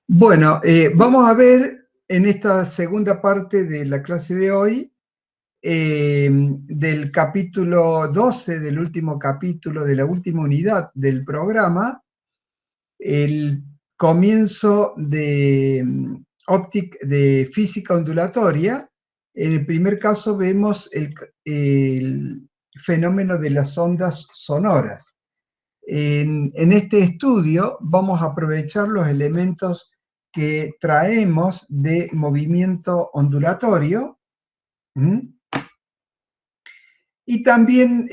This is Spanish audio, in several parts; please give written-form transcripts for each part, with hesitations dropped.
Bueno, vamos a ver en esta segunda parte de la clase de hoy, del capítulo 12, del último capítulo de la última unidad del programa, el comienzo de física ondulatoria. En el primer caso vemos el fenómeno de las ondas sonoras. En este estudio vamos a aprovechar los elementos que traemos de movimiento ondulatorio, ¿m? Y también,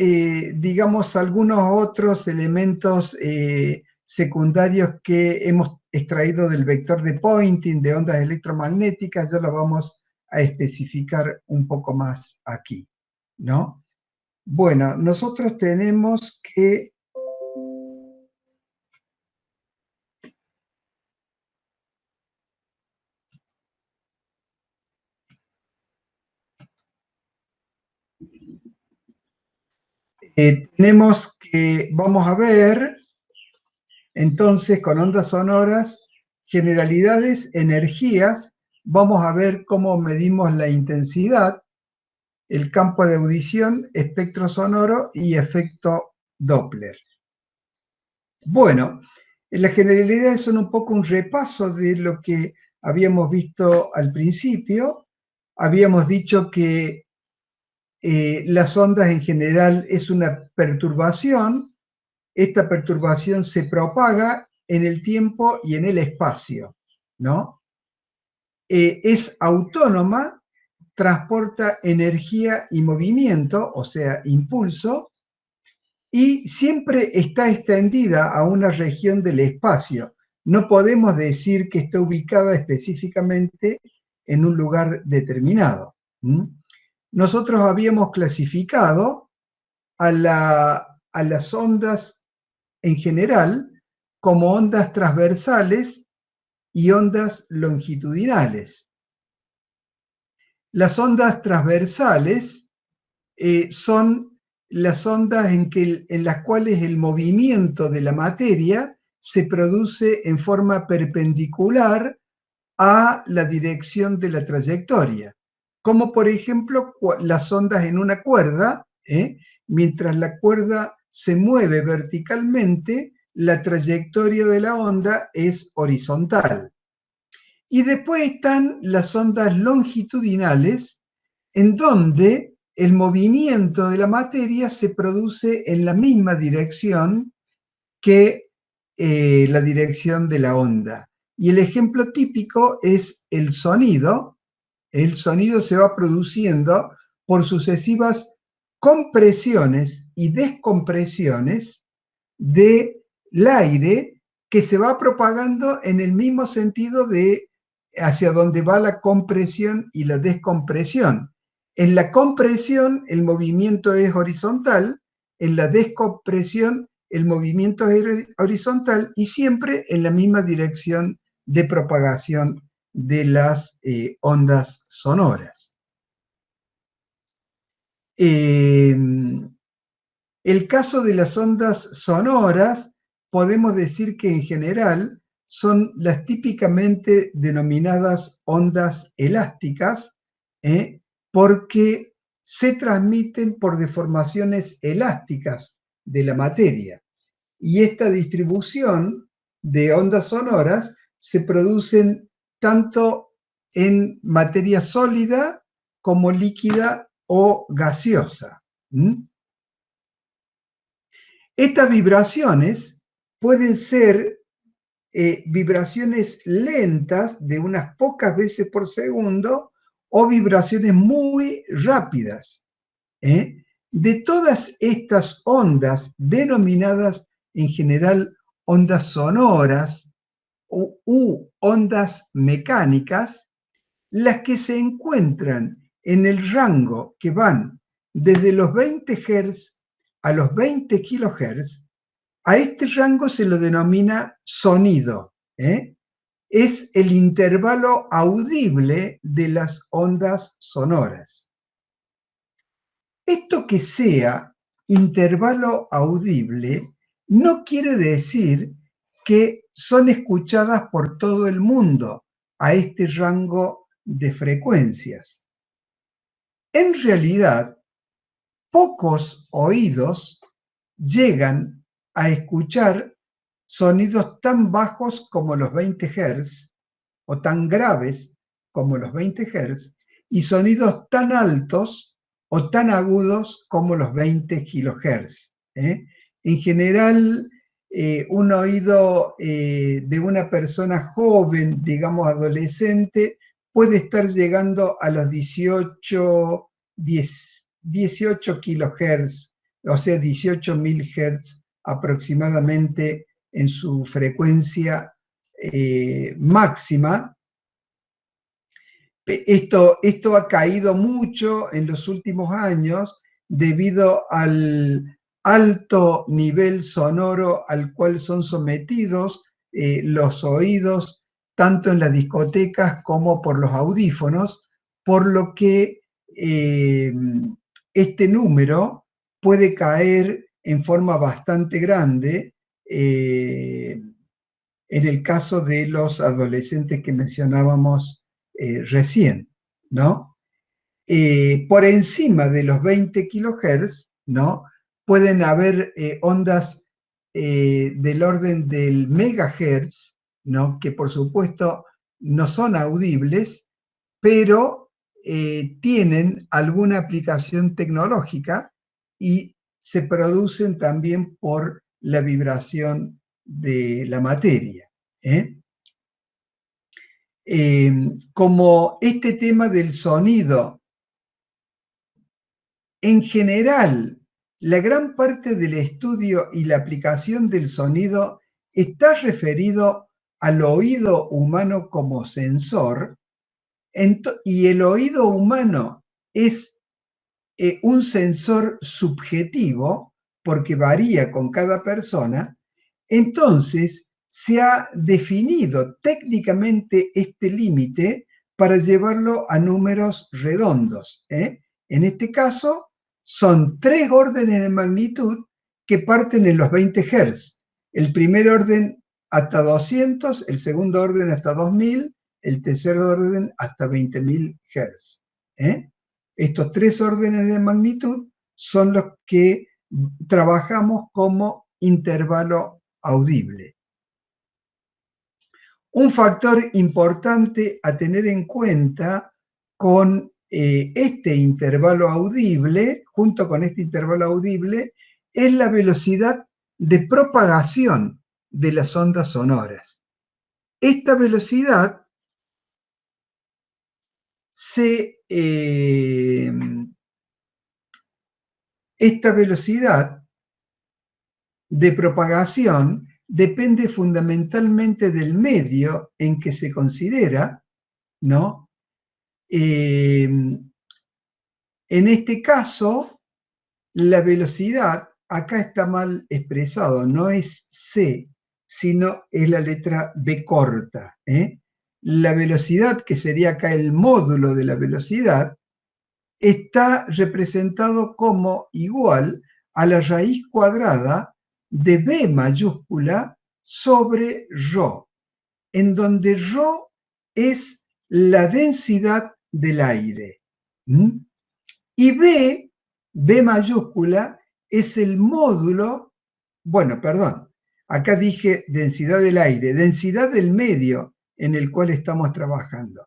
digamos, algunos otros elementos secundarios que hemos extraído del vector de Poynting, de ondas electromagnéticas. Ya lo vamos a especificar un poco más aquí, ¿no? Bueno, nosotros tenemos que vamos a ver, entonces, con ondas sonoras, generalidades, energías. Vamos a ver cómo medimos la intensidad, el campo de audición, espectro sonoro y efecto Doppler. Bueno, las generalidades son un poco un repaso de lo que habíamos visto al principio. Habíamos dicho que las ondas en general es una perturbación. Esta perturbación se propaga en el tiempo y en el espacio, ¿no? Es autónoma, transporta energía y movimiento, o sea, impulso, y siempre está extendida a una región del espacio. No podemos decir que está ubicada específicamente en un lugar determinado. Nosotros habíamos clasificado a las ondas en general como ondas transversales y ondas longitudinales. Las ondas transversales son las ondas en las cuales el movimiento de la materia se produce en forma perpendicular a la dirección de la trayectoria, como por ejemplo las ondas en una cuerda. Mientras la cuerda se mueve verticalmente, la trayectoria de la onda es horizontal. Y después están las ondas longitudinales, en donde el movimiento de la materia se produce en la misma dirección que la dirección de la onda. Y el ejemplo típico es el sonido. El sonido se va produciendo por sucesivas compresiones y descompresiones del aire, que se va propagando en el mismo sentido de hacia donde va la compresión y la descompresión. En la compresión el movimiento es horizontal, en la descompresión el movimiento es horizontal, y siempre en la misma dirección de propagación de las ondas sonoras. El caso de las ondas sonoras, podemos decir que en general son las típicamente denominadas ondas elásticas, porque se transmiten por deformaciones elásticas de la materia. Y esta distribución de ondas sonoras se producen tanto en materia sólida como líquida o gaseosa. Estas vibraciones pueden ser vibraciones lentas de unas pocas veces por segundo, o vibraciones muy rápidas. De todas estas ondas, denominadas en general ondas sonoras u ondas mecánicas, las que se encuentran en el rango que van desde los 20 Hz a los 20 kHz, a este rango se lo denomina sonido. Es el intervalo audible de las ondas sonoras. Esto que sea intervalo audible no quiere decir que son escuchadas por todo el mundo a este rango de frecuencias. En realidad, pocos oídos llegan a escuchar sonidos tan bajos como los 20 Hz o tan graves como los 20 Hz y sonidos tan altos o tan agudos como los 20 kHz. En general, un oído de una persona joven, digamos adolescente, puede estar llegando a los 18 kHz, o sea, 18.000 Hz aproximadamente en su frecuencia máxima. Esto ha caído mucho en los últimos años debido al alto nivel sonoro al cual son sometidos los oídos, tanto en las discotecas como por los audífonos, por lo que este número puede caer en forma bastante grande en el caso de los adolescentes que mencionábamos recién, ¿no? Por encima de los 20 kHz, ¿no? Pueden haber ondas del orden del megahertz, ¿no? Que por supuesto no son audibles, pero tienen alguna aplicación tecnológica y se producen también por la vibración de la materia. Como este tema del sonido, en general, la gran parte del estudio y la aplicación del sonido está referido al oído humano como sensor, y el oído humano es un sensor subjetivo, porque varía con cada persona. Entonces se ha definido técnicamente este límite para llevarlo a números redondos. En este caso, son 3 órdenes de magnitud que parten en los 20 Hz. El primer orden hasta 200, el segundo orden hasta 2000, el tercer orden hasta 20.000 Hz. Estos 3 órdenes de magnitud son los que trabajamos como intervalo audible. Un factor importante a tener en cuenta con este intervalo audible, junto con este intervalo audible, es la velocidad de propagación de las ondas sonoras. Esta velocidad de propagación depende fundamentalmente del medio en que se considera, ¿no? En este caso, la velocidad, acá está mal expresado, no es C, sino es la letra B corta. La velocidad, que sería acá el módulo de la velocidad, está representado como igual a la raíz cuadrada de B mayúscula sobre ρ, en donde ρ es la densidad del aire. Y B mayúscula, es el módulo, acá dije densidad del aire, densidad del medio en el cual estamos trabajando.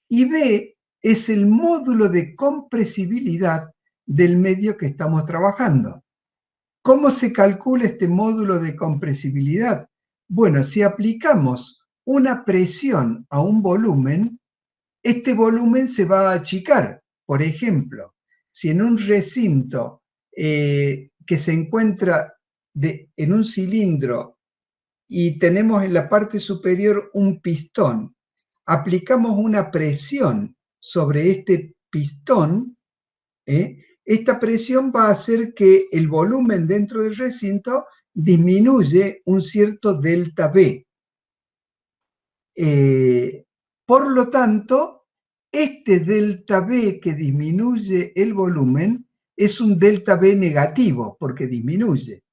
Y B es el módulo de compresibilidad del medio que estamos trabajando. ¿Cómo se calcula este módulo de compresibilidad? Bueno, si aplicamos una presión a un volumen, este volumen se va a achicar. Por ejemplo, si en un recinto que se encuentra en un cilindro y tenemos en la parte superior un pistón, aplicamos una presión sobre este pistón, esta presión va a hacer que el volumen dentro del recinto disminuye un cierto delta V. Por lo tanto, este delta V que disminuye el volumen es un delta V negativo porque disminuye.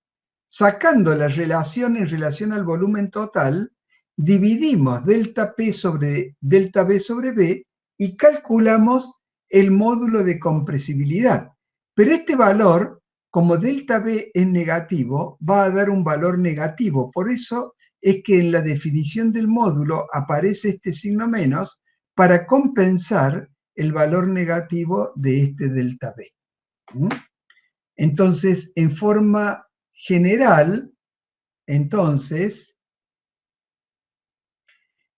Sacando la relación en relación al volumen total, dividimos delta P sobre delta B sobre B y calculamos el módulo de compresibilidad. Pero este valor, como delta B es negativo, va a dar un valor negativo. Por eso es que en la definición del módulo aparece este signo menos para compensar el valor negativo de este delta B. Entonces, en forma general, entonces,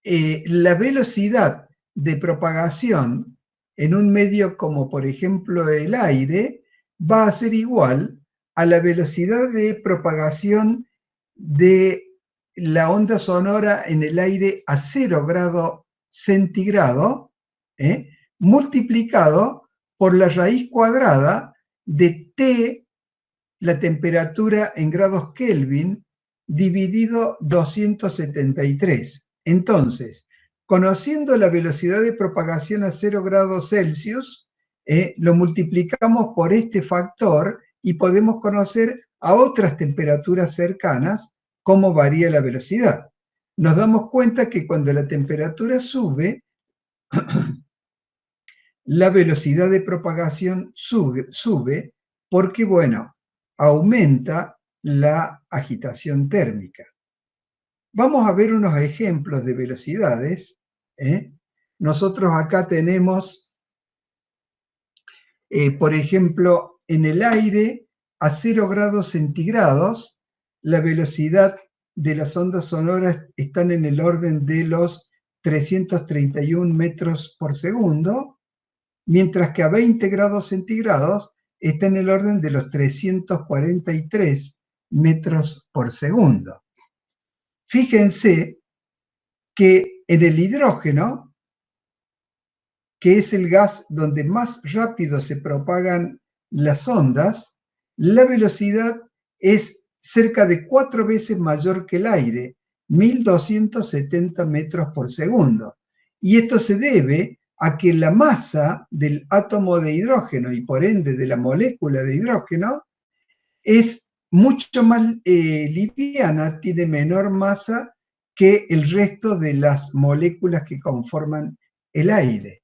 la velocidad de propagación en un medio como por ejemplo el aire va a ser igual a la velocidad de propagación de la onda sonora en el aire a 0 grado centígrado, multiplicado por la raíz cuadrada de T, la temperatura en grados Kelvin, dividido 273. Entonces, conociendo la velocidad de propagación a 0 grados Celsius, lo multiplicamos por este factor y podemos conocer a otras temperaturas cercanas cómo varía la velocidad. Nos damos cuenta que cuando la temperatura sube, la velocidad de propagación sube porque, bueno, aumenta la agitación térmica. Vamos a ver unos ejemplos de velocidades. Nosotros acá tenemos, por ejemplo, en el aire a 0 grados centígrados, la velocidad de las ondas sonoras están en el orden de los 331 metros por segundo, mientras que a 20 grados centígrados está en el orden de los 343 metros por segundo. Fíjense que en el hidrógeno, que es el gas donde más rápido se propagan las ondas, la velocidad es cerca de 4 veces mayor que el aire, 1270 metros por segundo. Y esto se debe a que la masa del átomo de hidrógeno y por ende de la molécula de hidrógeno es mucho más liviana, tiene menor masa que el resto de las moléculas que conforman el aire.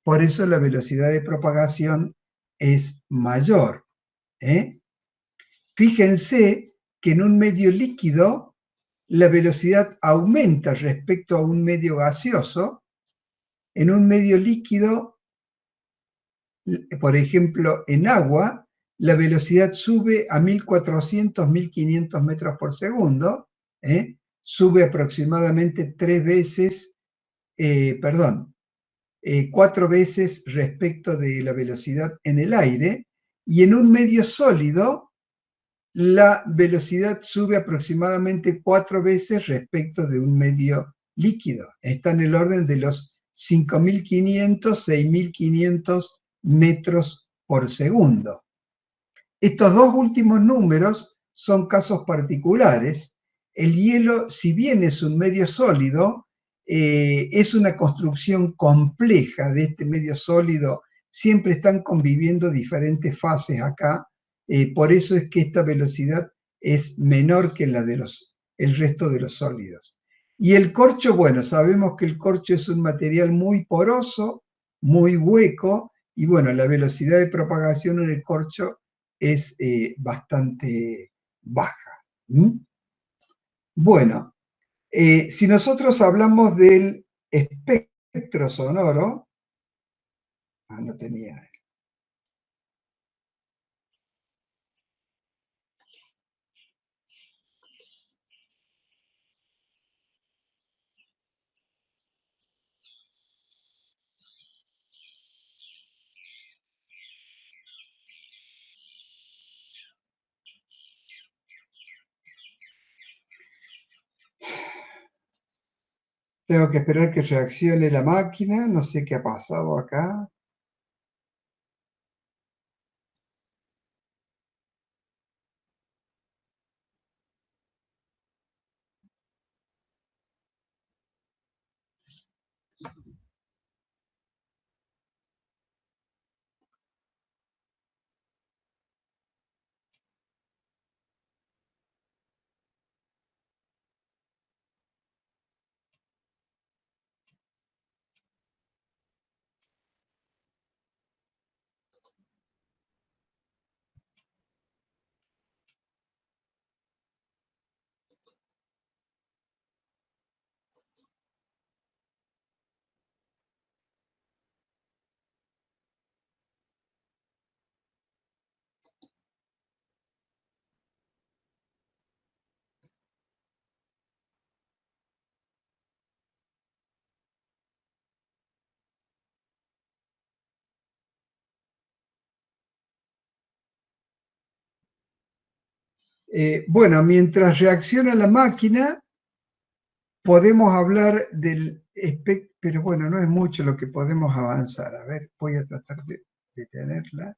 Por eso la velocidad de propagación es mayor. Fíjense que en un medio líquido la velocidad aumenta respecto a un medio gaseoso. En un medio líquido, por ejemplo, en agua, la velocidad sube a 1400, 1500 metros por segundo, sube aproximadamente 3 veces, perdón, 4 veces respecto de la velocidad en el aire, y en un medio sólido la velocidad sube aproximadamente 4 veces respecto de un medio líquido. Está en el orden de los 5500, 6500 metros por segundo. Estos dos últimos números son casos particulares. El hielo, si bien es un medio sólido, es una construcción compleja de este medio sólido. Siempre están conviviendo diferentes fases acá. Por eso es que esta velocidad es menor que la de el resto de los sólidos. Y el corcho, bueno, sabemos que el corcho es un material muy poroso, muy hueco, y bueno, la velocidad de propagación en el corcho es bastante baja. Bueno, si nosotros hablamos del espectro sonoro, no tenía. Tengo que esperar que reaccione la máquina, no sé qué ha pasado acá. Bueno, mientras reacciona la máquina, podemos hablar del espectro, pero bueno, no es mucho lo que podemos avanzar. A ver, voy a tratar de detenerla.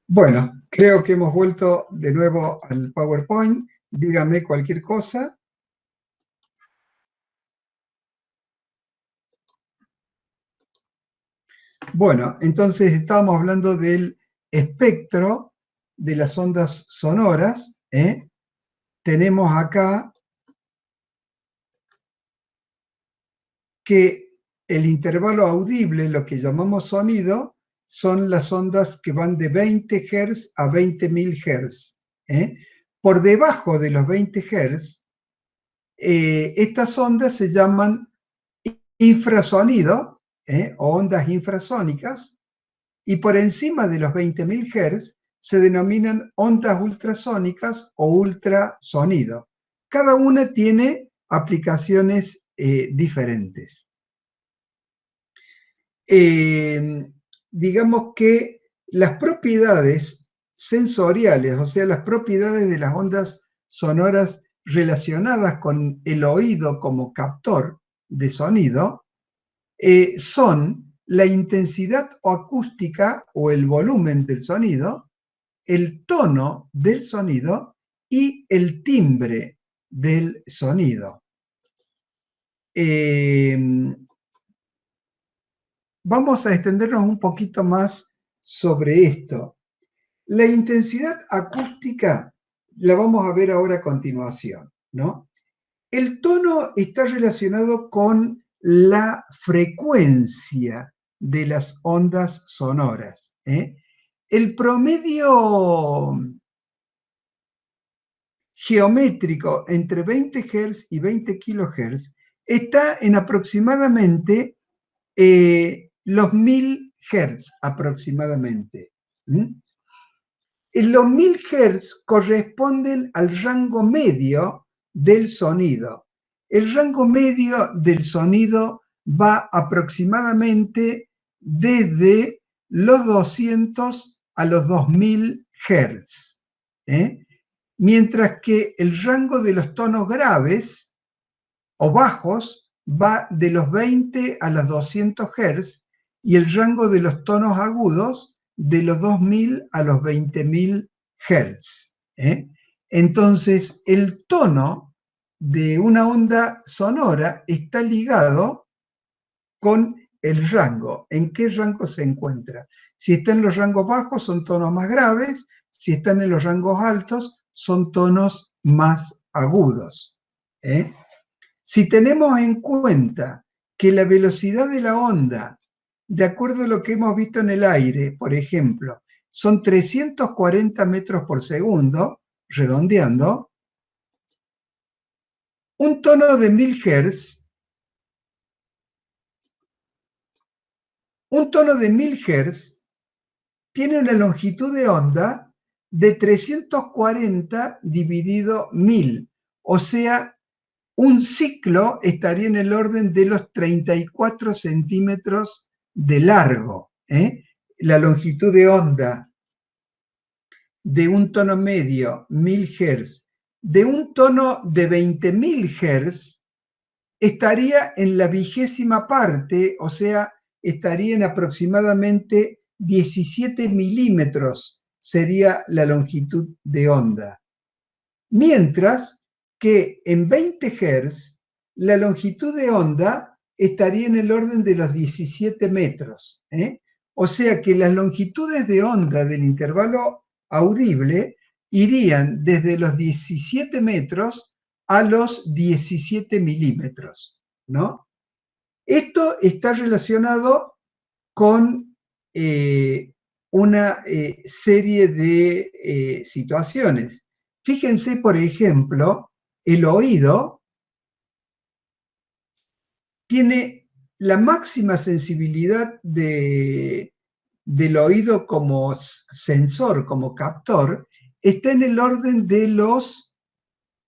Bueno, creo que hemos vuelto de nuevo al PowerPoint. Dígame cualquier cosa. Bueno, entonces estábamos hablando del espectro de las ondas sonoras. Tenemos acá que el intervalo audible, lo que llamamos sonido, son las ondas que van de 20 Hz a 20.000 Hz. Por debajo de los 20 Hz, estas ondas se llaman infrasonido, o ondas infrasónicas, y por encima de los 20.000 Hz se denominan ondas ultrasónicas o ultrasonido. Cada una tiene aplicaciones diferentes. Digamos que las propiedades sensoriales, o sea, las propiedades de las ondas sonoras relacionadas con el oído como captor de sonido, son la intensidad acústica o el volumen del sonido, el tono del sonido y el timbre del sonido. Vamos a extendernos un poquito más sobre esto. La intensidad acústica la vamos a ver ahora a continuación, ¿no? El tono está relacionado con la frecuencia de las ondas sonoras. El promedio geométrico entre 20 Hz y 20 kHz está en aproximadamente los 1000 Hz aproximadamente. Los 1000 Hz corresponden al rango medio del sonido. El rango medio del sonido va aproximadamente desde los 200 a los 2000 Hz. Mientras que el rango de los tonos graves o bajos va de los 20 a los 200 Hz y el rango de los tonos agudos de los 2000 a los 20.000 Hz. Entonces, el tono de una onda sonora está ligado con el rango. ¿En qué rango se encuentra? Si está en los rangos bajos, son tonos más graves. Si están en los rangos altos, son tonos más agudos. Si tenemos en cuenta que la velocidad de la onda, de acuerdo a lo que hemos visto en el aire, por ejemplo, son 340 metros por segundo, redondeando, un tono de 1000 Hz, tiene una longitud de onda de 340 dividido 1000, o sea, un ciclo estaría en el orden de los 34 centímetros de largo. La longitud de onda de un tono medio, 1000 Hz, de un tono de 20.000 Hz, estaría en la 20ª parte, o sea, estaría en aproximadamente 17 milímetros, sería la longitud de onda. Mientras que en 20 Hz la longitud de onda estaría en el orden de los 17 metros. O sea que las longitudes de onda del intervalo audible irían desde los 17 metros a los 17 milímetros, ¿no? Esto está relacionado con una serie de situaciones. Fíjense, por ejemplo, el oído tiene la máxima sensibilidad del oído como sensor, como captor, está en el orden de los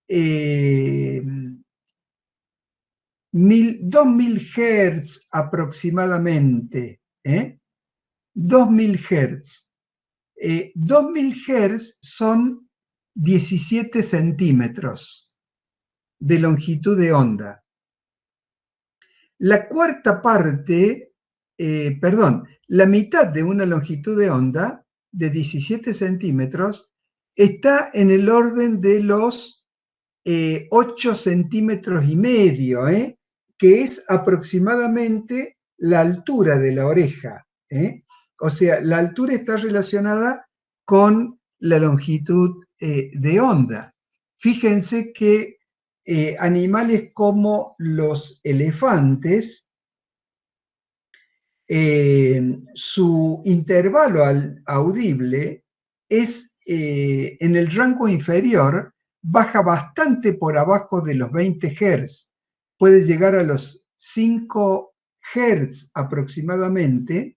2000 Hz aproximadamente. 2000 Hz. 2000 Hz son 17 centímetros de longitud de onda. La cuarta parte, la mitad de una longitud de onda de 17 centímetros está en el orden de los 8 centímetros y medio, que es aproximadamente la altura de la oreja. O sea, la altura está relacionada con la longitud de onda. Fíjense que animales como los elefantes, su intervalo audible es en el rango inferior, baja bastante por abajo de los 20 Hz, puede llegar a los 5 Hz aproximadamente,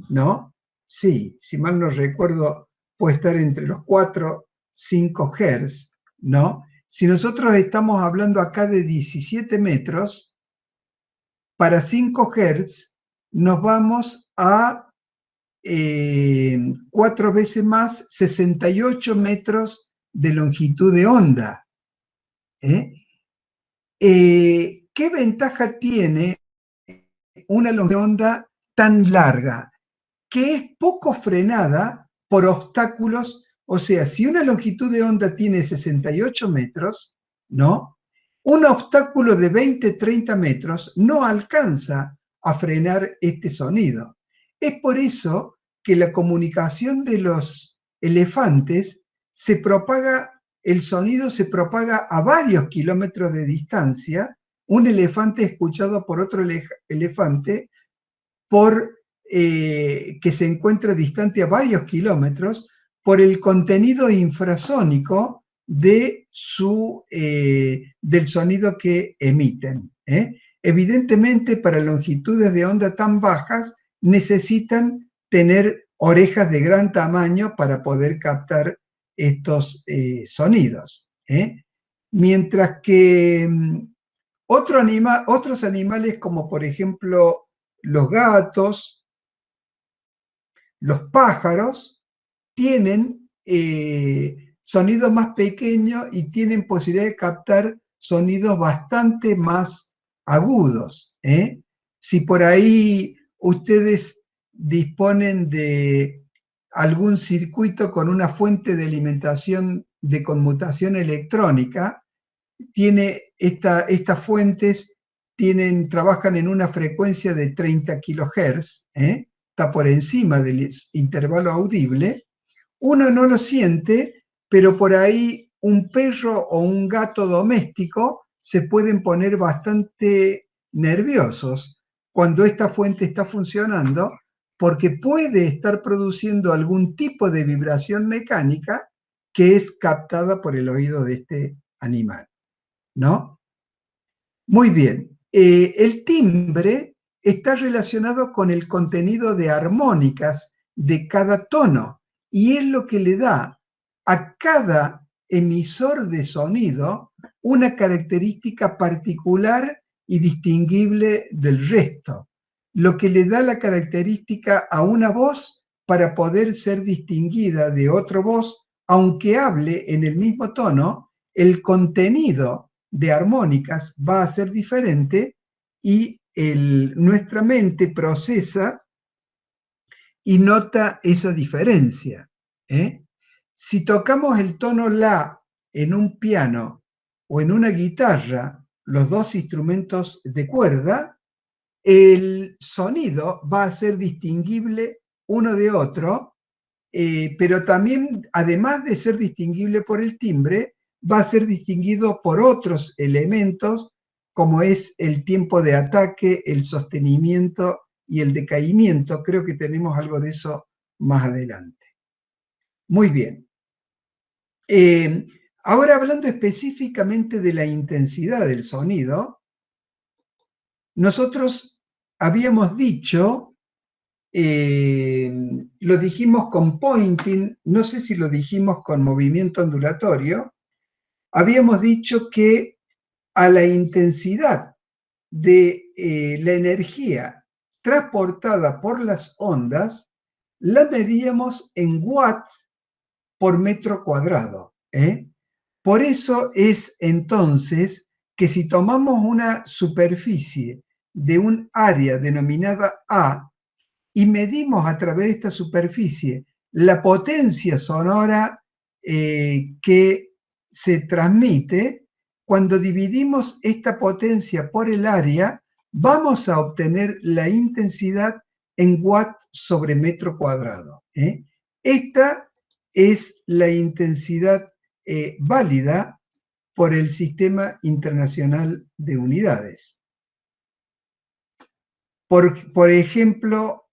¿no? Sí, si mal no recuerdo, puede estar entre los 4 5 Hz, ¿no? Si nosotros estamos hablando acá de 17 metros, para 5 Hz nos vamos a 4 veces más, 68 metros de longitud de onda. ¿Qué ventaja tiene una longitud de onda tan larga? Que es poco frenada por obstáculos. O sea, si una longitud de onda tiene 68 metros, ¿no? Un obstáculo de 20, 30 metros no alcanza a frenar este sonido. Es por eso que la comunicación de los elefantes se propaga, el sonido se propaga a varios kilómetros de distancia. Un elefante escuchado por otro elefante que se encuentra distante a varios kilómetros por el contenido infrasónico del sonido que emiten. Evidentemente, para longitudes de onda tan bajas, necesitan tener orejas de gran tamaño para poder captar estos sonidos. Mientras que otros animales, como por ejemplo los gatos, los pájaros, tienen sonidos más pequeños y tienen posibilidad de captar sonidos bastante más agudos. Si por ahí ustedes disponen de algún circuito con una fuente de alimentación de conmutación electrónica, estas fuentes trabajan en una frecuencia de 30 kHz, está por encima del intervalo audible. Uno no lo siente, pero por ahí un perro o un gato doméstico se pueden poner bastante nerviosos cuando esta fuente está funcionando, porque puede estar produciendo algún tipo de vibración mecánica que es captada por el oído de este animal, ¿no? Muy bien. El timbre está relacionado con el contenido de armónicas de cada tono y es lo que le da a cada emisor de sonido una característica particular y distinguible del resto, lo que le da la característica a una voz para poder ser distinguida de otra voz, aunque hable en el mismo tono. El contenido de armónicas va a ser diferente y nuestra mente procesa y nota esa diferencia. Si tocamos el tono La en un piano o en una guitarra los dos instrumentos de cuerda, el sonido va a ser distinguible uno de otro, pero también, además de ser distinguible por el timbre, va a ser distinguido por otros elementos, como es el tiempo de ataque, el sostenimiento y el decaimiento. Creo que tenemos algo de eso más adelante. Muy bien. Ahora hablando específicamente de la intensidad del sonido, nosotros habíamos dicho, lo dijimos con pointing, no sé si lo dijimos con movimiento ondulatorio, habíamos dicho que a la intensidad de la energía transportada por las ondas, la medíamos en watts por metro cuadrado. Por eso es entonces que si tomamos una superficie de un área denominada A y medimos a través de esta superficie la potencia sonora que se transmite, cuando dividimos esta potencia por el área, vamos a obtener la intensidad en watt sobre metro cuadrado. Esta es la intensidad válida por el Sistema Internacional de Unidades. Por ejemplo,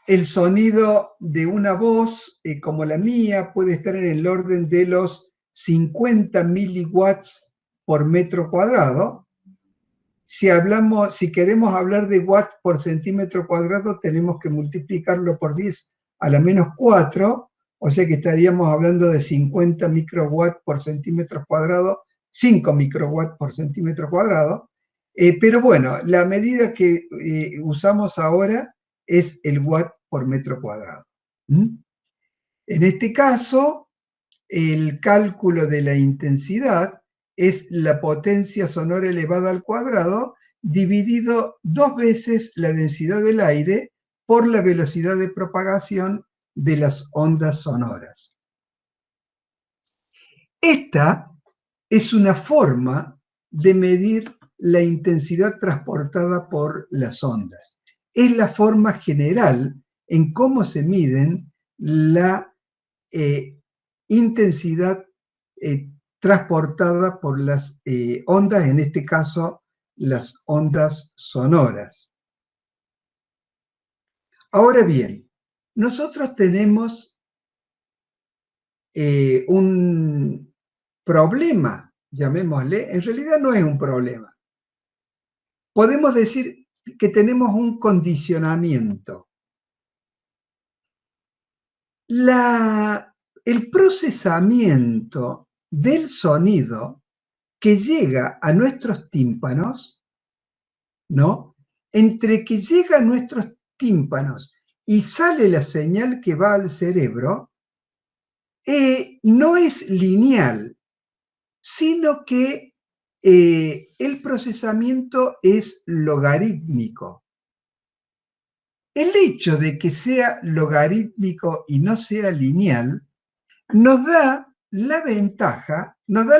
el sonido de una voz como la mía puede estar en el orden de los 50 miliwatts por metro cuadrado. Si queremos hablar de watts por centímetro cuadrado, tenemos que multiplicarlo por 10 a la menos 4, o sea que estaríamos hablando de 50 microwatts por centímetro cuadrado, 5 microwatts por centímetro cuadrado. Pero bueno, la medida que usamos ahora es el watt por metro cuadrado. En este caso, el cálculo de la intensidad es la potencia sonora elevada al cuadrado dividido 2 veces la densidad del aire por la velocidad de propagación de las ondas sonoras. Esta es una forma de medir la intensidad transportada por las ondas. Es la forma general en cómo se miden la intensidad transportada por las ondas, en este caso las ondas sonoras. Ahora bien, nosotros tenemos un problema, llamémosle, en realidad no es un problema. Podemos decir que tenemos un condicionamiento. El procesamiento del sonido que llega a nuestros tímpanos, ¿no? Entre que llega a nuestros tímpanos y sale la señal que va al cerebro, no es lineal, sino que el procesamiento es logarítmico. El hecho de que sea logarítmico y no sea lineal nos da la ventaja, nos da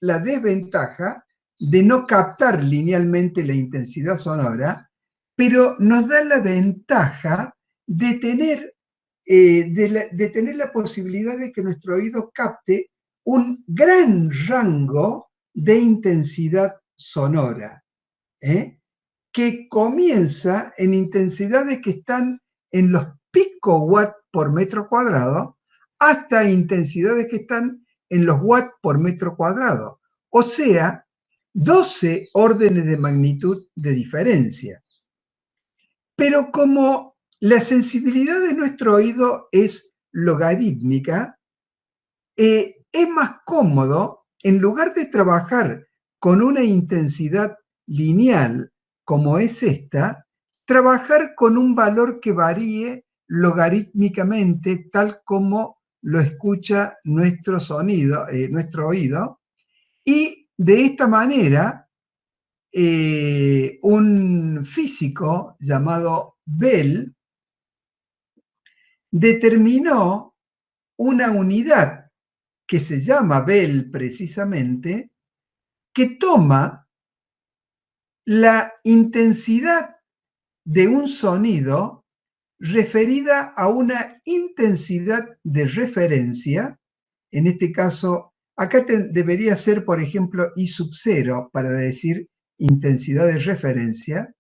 la desventaja de no captar linealmente la intensidad sonora, pero nos da la ventaja de tener la posibilidad de que nuestro oído capte un gran rango de intensidad sonora, que comienza en intensidades que están en los picowatts por metro cuadrado hasta intensidades que están en los watts por metro cuadrado. O sea, 12 órdenes de magnitud de diferencia. Pero como la sensibilidad de nuestro oído es logarítmica, es más cómodo, en lugar de trabajar con una intensidad lineal como es esta, trabajar con un valor que varíe logarítmicamente tal como lo escucha nuestro oído, y de esta manera un físico llamado Bell determinó una unidad que se llama Bell precisamente, que toma la intensidad de un sonido referida a una intensidad de referencia. En este caso, acá debería ser, por ejemplo, I sub 0 para decir intensidad de referencia.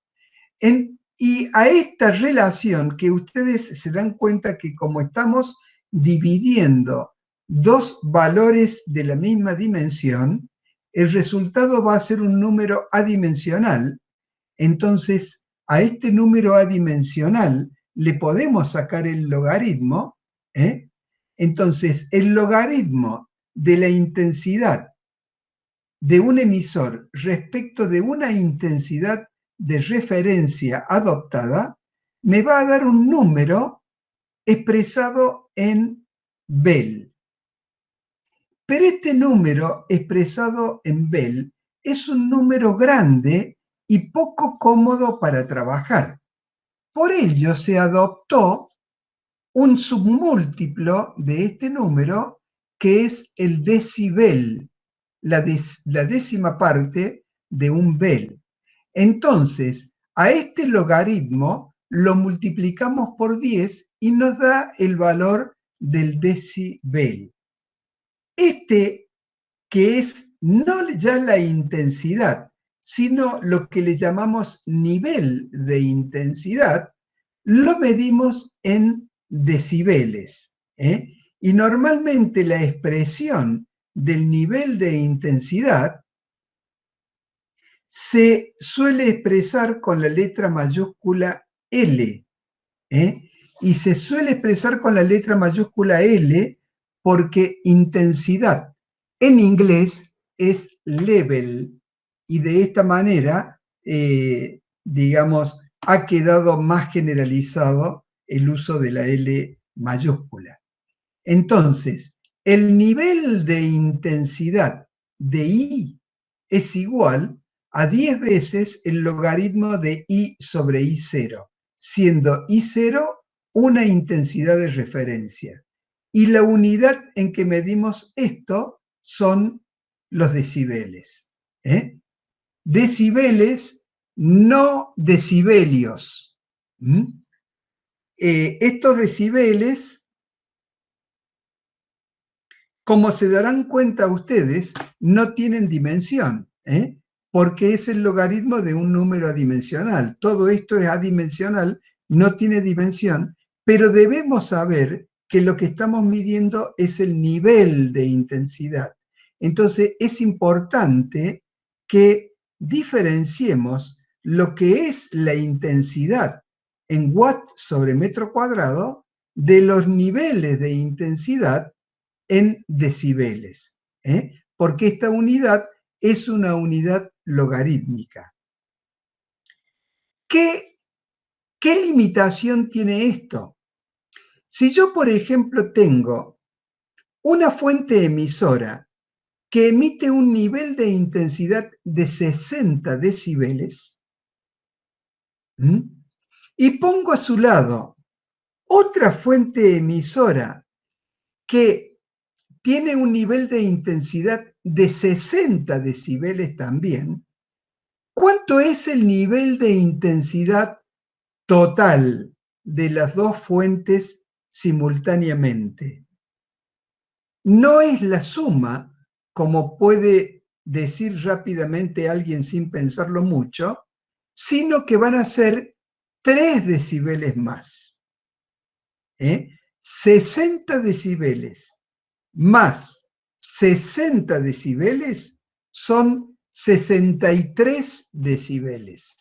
Y a esta relación que ustedes se dan cuenta que como estamos dividiendo dos valores de la misma dimensión, el resultado va a ser un número adimensional. Entonces, a este número adimensional le podemos sacar el logaritmo. Entonces, el logaritmo de la intensidad de un emisor respecto de una intensidad de referencia adoptada me va a dar un número expresado en Bell. Pero este número expresado en Bell es un número grande y poco cómodo para trabajar. Por ello se adoptó un submúltiplo de este número que es el decibel, la décima parte de un Bell. Entonces, a este logaritmo lo multiplicamos por 10 y nos da el valor del decibel. Este, que es no ya la intensidad, sino lo que le llamamos nivel de intensidad, lo medimos en decibeles. Y normalmente la expresión del nivel de intensidad se suele expresar con la letra mayúscula L. Y se suele expresar con la letra mayúscula L porque intensidad en inglés es level, y de esta manera, digamos, ha quedado más generalizado el uso de la L mayúscula. Entonces, el nivel de intensidad de I es igual a 10 veces el logaritmo de I sobre I0, siendo I0 una intensidad de referencia. Y la unidad en que medimos esto son los decibeles. Decibeles, no decibelios. Estos decibeles, como se darán cuenta ustedes, no tienen dimensión, porque es el logaritmo de un número adimensional. Todo esto es adimensional, no tiene dimensión, pero debemos saber que lo que estamos midiendo es el nivel de intensidad. Entonces, es importante que diferenciemos lo que es la intensidad en watts sobre metro cuadrado de los niveles de intensidad en decibeles, porque esta unidad es una unidad logarítmica. ¿Qué limitación tiene esto? Si yo, por ejemplo, tengo una fuente emisora que emite un nivel de intensidad de 60 decibeles, y pongo a su lado otra fuente emisora que tiene un nivel de intensidad de 60 decibeles también, ¿cuánto es el nivel de intensidad total de las dos fuentes simultáneamente? No es la suma, como puede decir rápidamente alguien sin pensarlo mucho, sino que van a ser 3 decibeles más. 60 decibeles más 60 decibeles son 63 decibeles.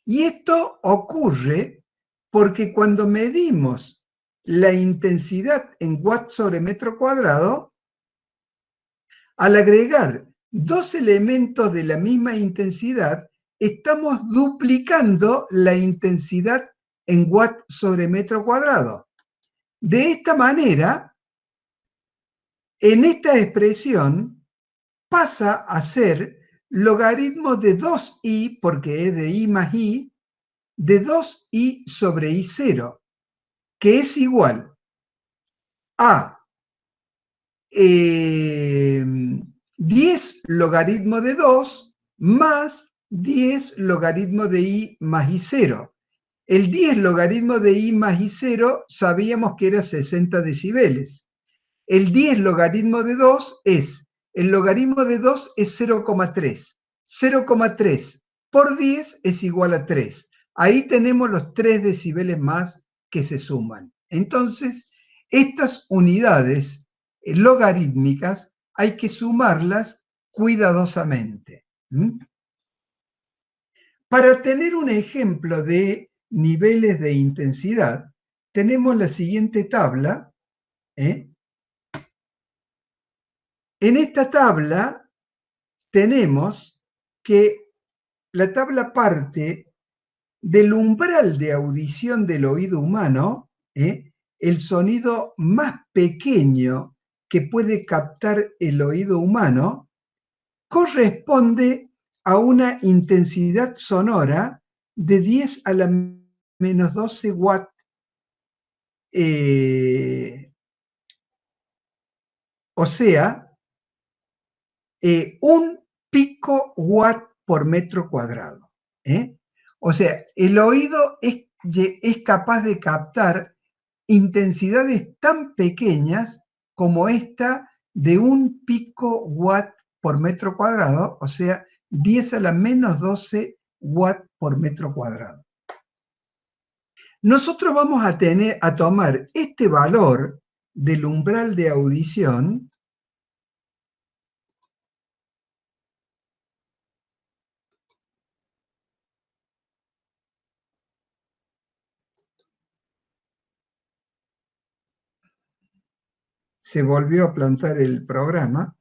Y esto ocurre porque cuando medimos la intensidad en watts sobre metro cuadrado, al agregar dos elementos de la misma intensidad, estamos duplicando la intensidad en watts sobre metro cuadrado. De esta manera, en esta expresión pasa a ser logaritmo de 2i, porque es de i más i, de 2i sobre i0, que es igual a 10 logaritmo de 2 más 10 logaritmo de i más i0. El 10 logaritmo de i más i0 sabíamos que era 60 decibeles. El 10 logaritmo de 2 es, el logaritmo de 2 es 0,3. 0,3 por 10 es igual a 3. Ahí tenemos los 3 decibeles más que se suman. Entonces, estas unidades logarítmicas hay que sumarlas cuidadosamente. Para tener un ejemplo de niveles de intensidad, tenemos la siguiente tabla. En esta tabla tenemos que la tabla parte del umbral de audición del oído humano, el sonido más pequeño que puede captar el oído humano, corresponde a una intensidad sonora de 10 a la menos 12 watts, o sea, un pico watt por metro cuadrado. O sea, el oído es capaz de captar intensidades tan pequeñas como esta de un pico watt por metro cuadrado, o sea, 10 a la menos 12 watt por metro cuadrado. Nosotros vamos a tomar este valor del umbral de audición se volvió a plantar el programa.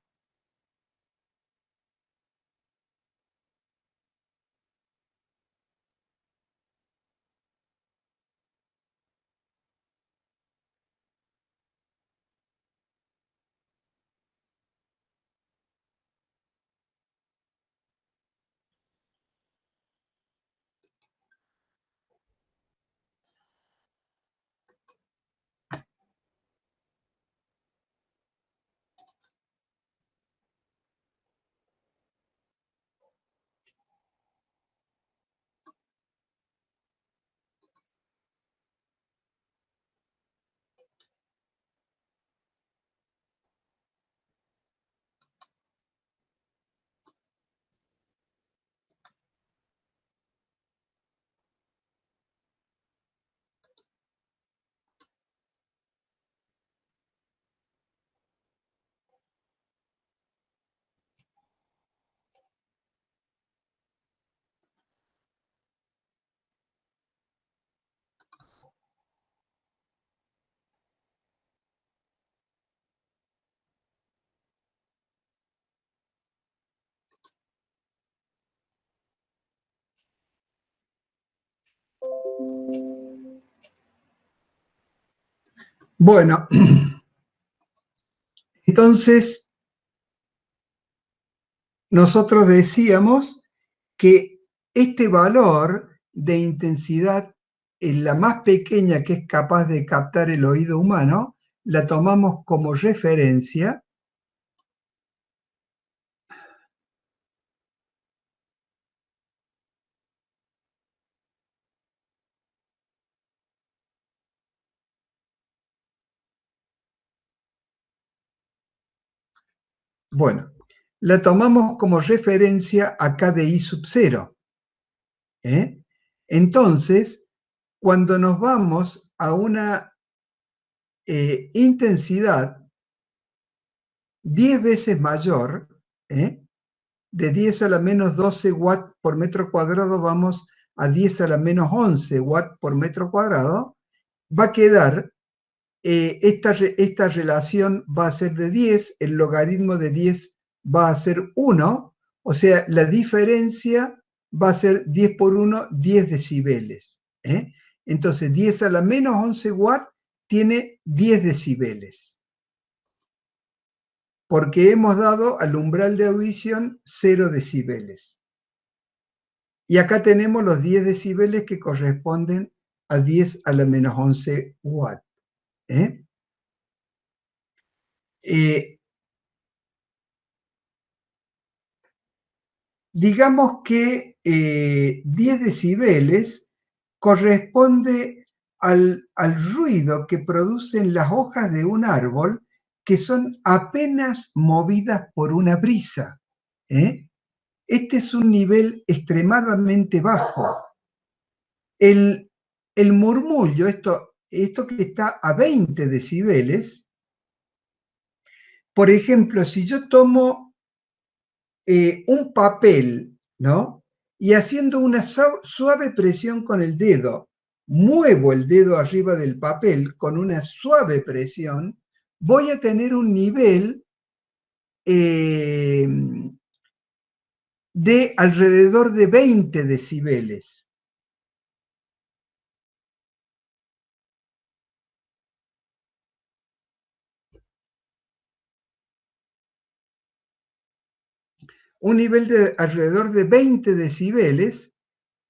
Bueno, entonces nosotros decíamos que este valor de intensidad, en la más pequeña que es capaz de captar el oído humano, la tomamos como referencia. Bueno, la tomamos como referencia a K de I sub 0. Entonces, cuando nos vamos a una intensidad 10 veces mayor, de 10 a la menos 12 watts por metro cuadrado vamos a 10 a la menos 11 watts por metro cuadrado, va a quedar, esta relación va a ser de 10, el logaritmo de 10 va a ser 1, o sea, la diferencia va a ser 10 por 1, 10 decibeles. Entonces, 10 a la menos 11 watts tiene 10 decibeles, porque hemos dado al umbral de audición 0 decibeles. Y acá tenemos los 10 decibeles que corresponden a 10 a la menos 11 watts. digamos que 10 decibeles corresponde al ruido que producen las hojas de un árbol que son apenas movidas por una brisa. ¿Eh? Este es un nivel extremadamente bajo. El, el murmullo, esto que está a 20 decibeles, por ejemplo, si yo tomo un papel, ¿no? Y haciendo una suave presión con el dedo, muevo el dedo arriba del papel con una suave presión, voy a tener un nivel eh, de alrededor de 20 decibeles. Un nivel de alrededor de 20 decibeles.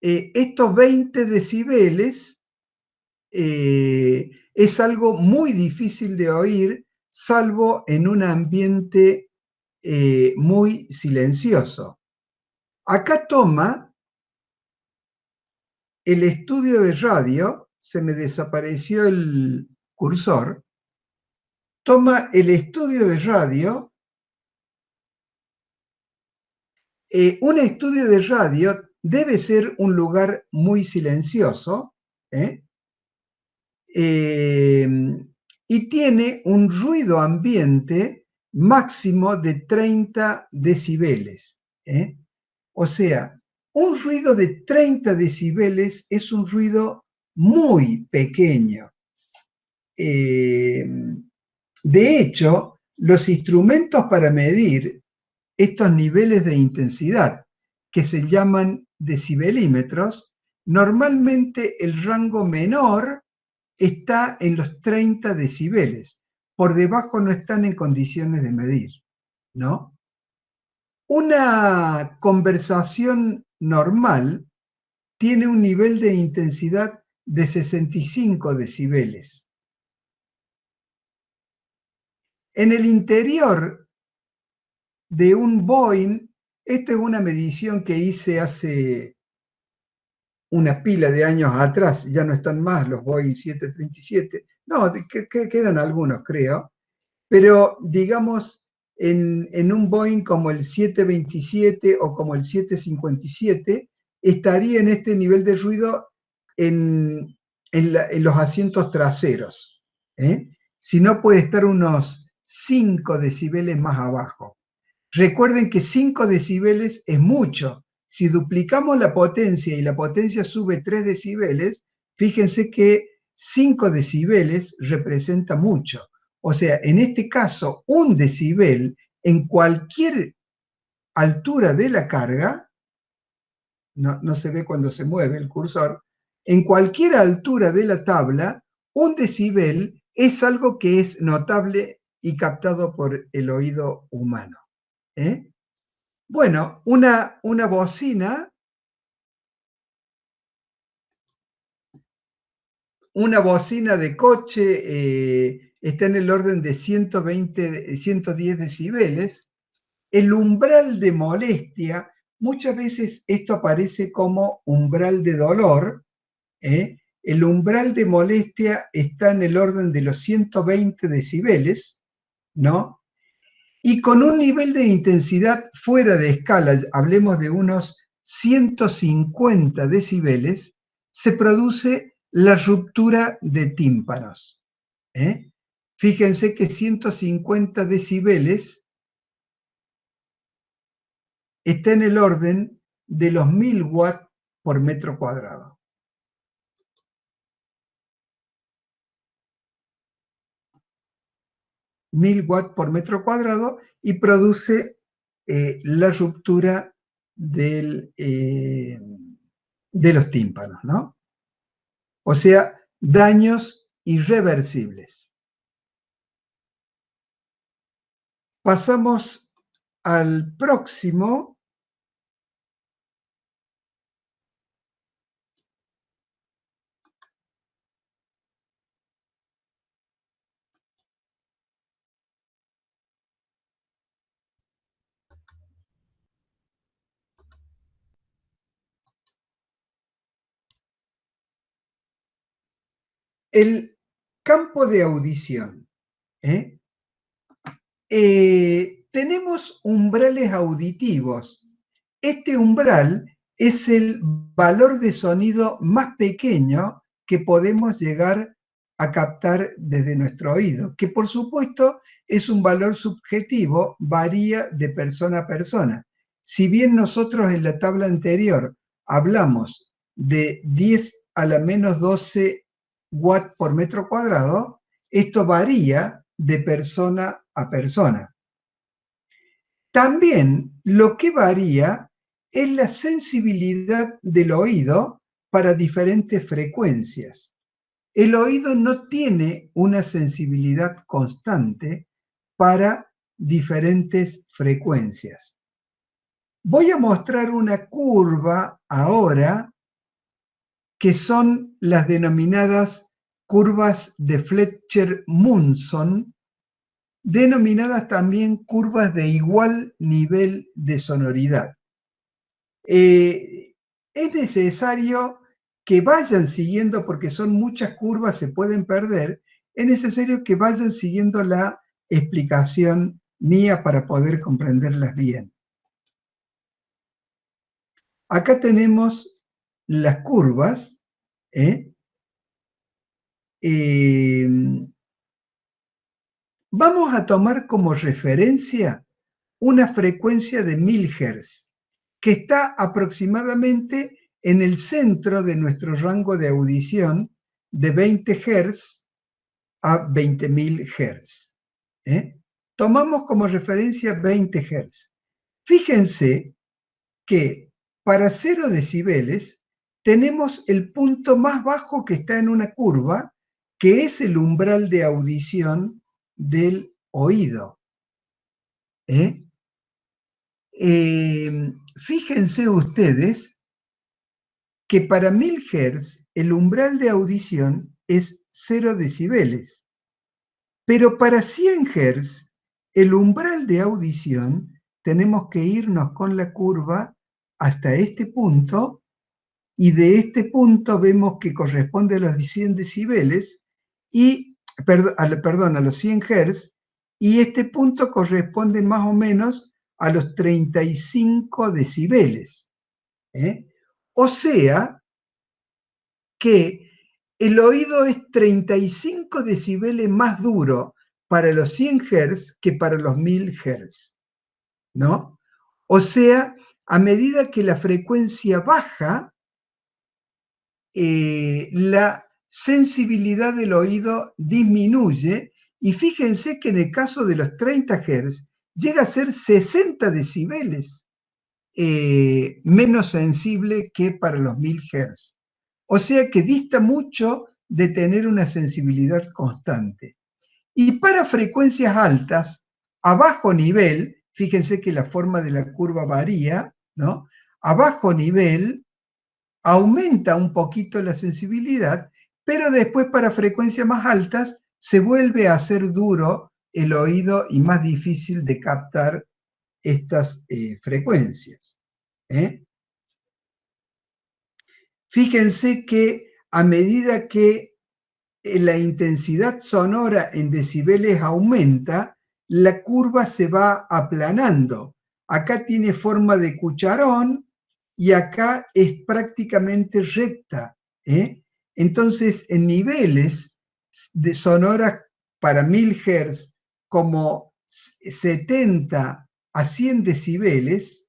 Estos 20 decibeles es algo muy difícil de oír, salvo en un ambiente muy silencioso. Acá toma el estudio de radio, se me desapareció el cursor, toma el estudio de radio. Un estudio de radio debe ser un lugar muy silencioso, ¿eh? Eh, y tiene un ruido ambiente máximo de 30 decibeles. ¿Eh? O sea, un ruido de 30 decibeles es un ruido muy pequeño. Eh, de hecho, los instrumentos para medir estos niveles de intensidad, que se llaman decibelímetros, normalmente el rango menor está en los 30 decibeles. Por debajo no están en condiciones de medir, ¿no? Una conversación normal tiene un nivel de intensidad de 65 decibeles. En el interior de un Boeing, esto es una medición que hice hace una pila de años atrás, ya no están más los Boeing 737, no, quedan algunos creo, pero digamos en un Boeing como el 727 o como el 757, estaría en este nivel de ruido en los asientos traseros. ¿Eh? Si no, puede estar unos 5 decibeles más abajo. Recuerden que 5 decibeles es mucho. Si duplicamos la potencia y la potencia sube 3 decibeles, fíjense que 5 decibeles representa mucho. O sea, en este caso, un decibel en cualquier altura de la carga, no se ve cuando se mueve el cursor, en cualquier altura de la tabla, un decibel es algo que es notable y captado por el oído humano. ¿Eh? Bueno, una bocina de coche está en el orden de 120, 110 decibeles. El umbral de molestia, muchas veces esto aparece como umbral de dolor. ¿Eh? El umbral de molestia está en el orden de los 120 decibeles, ¿no? Y con un nivel de intensidad fuera de escala, hablemos de unos 150 decibeles, se produce la ruptura de tímpanos. ¿Eh? Fíjense que 150 decibeles está en el orden de los 1000 watts por metro cuadrado. 1000 watts por metro cuadrado y produce la ruptura de los tímpanos, ¿no? O sea, daños irreversibles. Pasamos al próximo. El campo de audición. ¿eh? Tenemos umbrales auditivos. Este umbral es el valor de sonido más pequeño que podemos llegar a captar desde nuestro oído, que por supuesto es un valor subjetivo, varía de persona a persona. Si bien nosotros en la tabla anterior hablamos de 10 a la menos 12 watts por metro cuadrado, esto varía de persona a persona. También lo que varía es la sensibilidad del oído para diferentes frecuencias. El oído no tiene una sensibilidad constante para diferentes frecuencias. Voy a mostrar una curva ahora que son las denominadas curvas de Fletcher-Munson, denominadas también curvas de igual nivel de sonoridad. Es necesario que vayan siguiendo, porque son muchas curvas, se pueden perder, es necesario que vayan siguiendo la explicación mía para poder comprenderlas bien. Acá tenemos las curvas. Vamos a tomar como referencia una frecuencia de 1000 Hz, que está aproximadamente en el centro de nuestro rango de audición de 20 Hz a 20.000 Hz. Tomamos como referencia 20 Hz. Fíjense que para 0 decibeles tenemos el punto más bajo que está en una curva, que es el umbral de audición del oído. Fíjense ustedes que para 1000 Hz el umbral de audición es 0 decibeles, pero para 100 Hz el umbral de audición tenemos que irnos con la curva hasta este punto, y de este punto vemos que corresponde a los 100 decibeles y, perdón, a los 100 Hz, y este punto corresponde más o menos a los 35 decibeles. O sea que el oído es 35 decibeles más duro para los 100 Hz que para los 1000 Hz, ¿no? O sea, a medida que la frecuencia baja, la sensibilidad del oído disminuye, y fíjense que en el caso de los 30 Hz llega a ser 60 decibeles menos sensible que para los 1000 Hz. O sea que dista mucho de tener una sensibilidad constante. Y para frecuencias altas, a bajo nivel, fíjense que la forma de la curva varía, ¿no? A bajo nivel aumenta un poquito la sensibilidad, pero después para frecuencias más altas se vuelve a hacer duro el oído y más difícil de captar estas frecuencias. Fíjense que a medida que la intensidad sonora en decibeles aumenta, la curva se va aplanando. Acá tiene forma de cucharón y acá es prácticamente recta. Entonces, en niveles de sonoras para 1000 Hz, como 70 a 100 decibeles,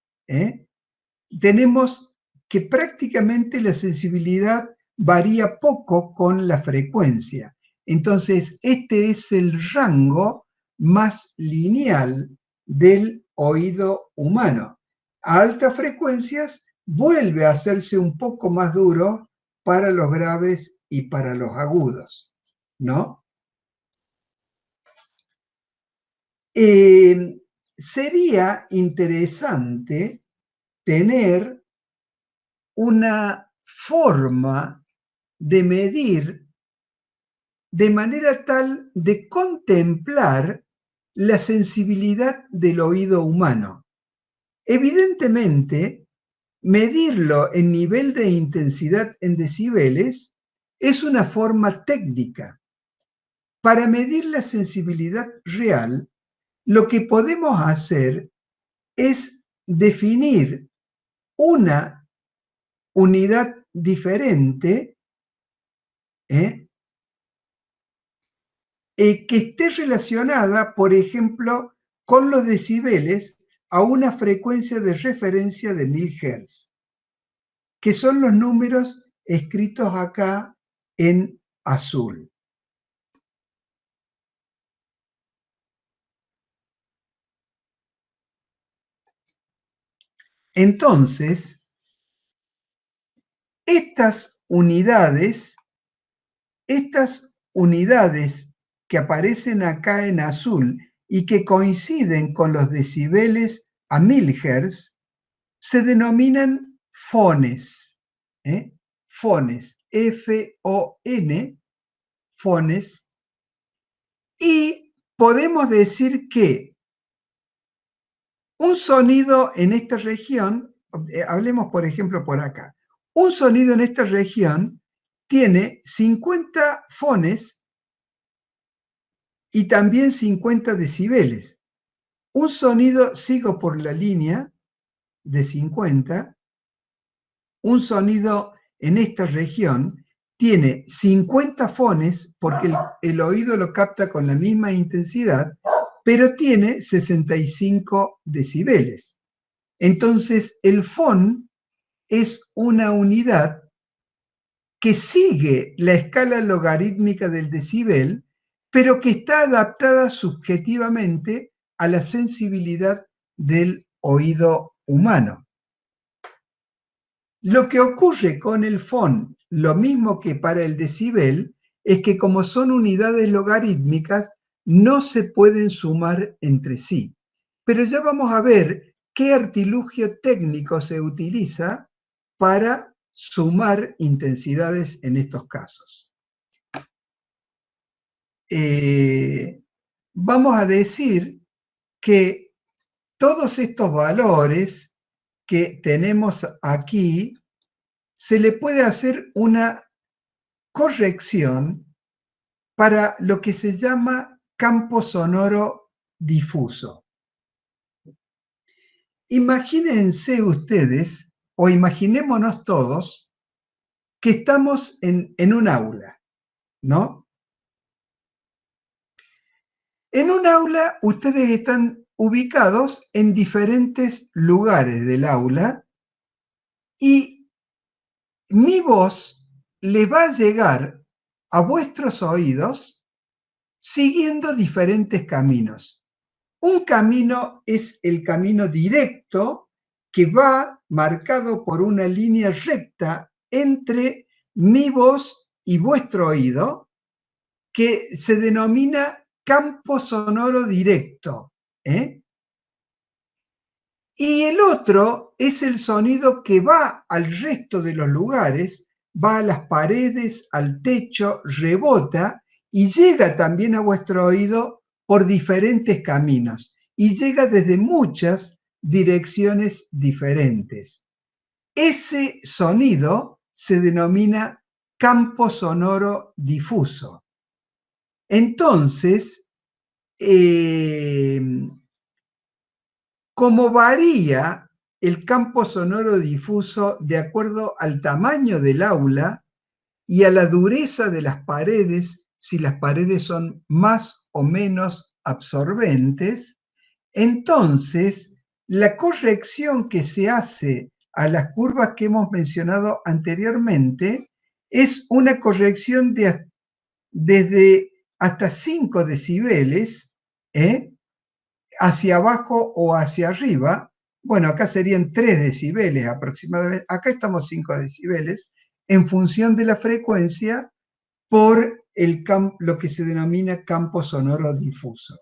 tenemos que prácticamente la sensibilidad varía poco con la frecuencia. Entonces, este es el rango más lineal del oído humano. A altas frecuencias vuelve a hacerse un poco más duro para los graves y para los agudos, ¿no? Sería interesante tener una forma de medir de manera tal de contemplar la sensibilidad del oído humano. Evidentemente, medirlo en nivel de intensidad en decibeles es una forma técnica. Para medir la sensibilidad real, lo que podemos hacer es definir una unidad diferente, ¿eh? Que esté relacionada, por ejemplo, con los decibeles a una frecuencia de referencia de 1000 Hz, que son los números escritos acá en azul. Entonces, estas unidades que aparecen acá en azul y que coinciden con los decibeles a 1000 Hz, se denominan fones, ¿eh? Fones, F-O-N, fones, y podemos decir que un sonido en esta región, hablemos por ejemplo por acá, un sonido en esta región tiene 50 fones y también 50 decibeles. Un sonido, sigo por la línea de 50, un sonido en esta región tiene 50 fones porque el oído lo capta con la misma intensidad, pero tiene 65 decibeles. Entonces, el fon es una unidad que sigue la escala logarítmica del decibel, pero que está adaptada subjetivamente a la sensibilidad del oído humano. Lo que ocurre con el fon, lo mismo que para el decibel, es que como son unidades logarítmicas, no se pueden sumar entre sí. Pero ya vamos a ver qué artilugio técnico se utiliza para sumar intensidades en estos casos. Vamos a decir que todos estos valores que tenemos aquí, se le puede hacer una corrección para lo que se llama campo sonoro difuso. Imagínense ustedes, o imaginémonos todos, que estamos en un aula, ¿no? En un aula ustedes están ubicados en diferentes lugares del aula y mi voz le va a llegar a vuestros oídos siguiendo diferentes caminos. Un camino es el camino directo que va marcado por una línea recta entre mi voz y vuestro oído, que se denomina campo sonoro directo, ¿eh? Y el otro es el sonido que va al resto de los lugares, va a las paredes, al techo, rebota y llega también a vuestro oído por diferentes caminos y llega desde muchas direcciones diferentes. Ese sonido se denomina campo sonoro difuso. Entonces, como varía el campo sonoro difuso de acuerdo al tamaño del aula y a la dureza de las paredes, si las paredes son más o menos absorbentes, entonces la corrección que se hace a las curvas que hemos mencionado anteriormente es una corrección desde hasta 5 decibeles, hacia abajo o hacia arriba. Bueno, acá serían 3 decibeles aproximadamente, acá estamos 5 decibeles, en función de la frecuencia por lo que se denomina campo sonoro difuso.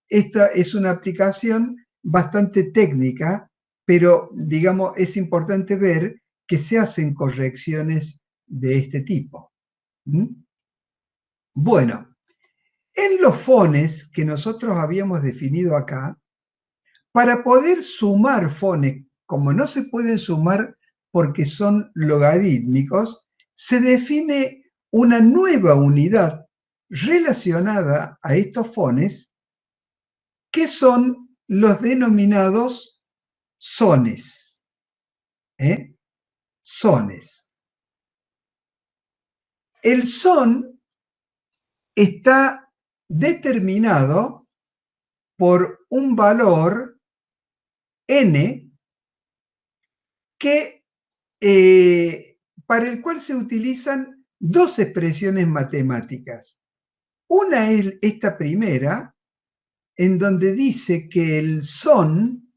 Esta es una aplicación bastante técnica, pero digamos, es importante ver que se hacen correcciones de este tipo. Bueno, en los fones que nosotros habíamos definido acá, para poder sumar fones, como no se pueden sumar porque son logarítmicos, se define una nueva unidad relacionada a estos fones, que son los denominados sones. Sones. El son está determinado por un valor n que, para el cual se utilizan dos expresiones matemáticas. Una es esta primera, en donde dice que el son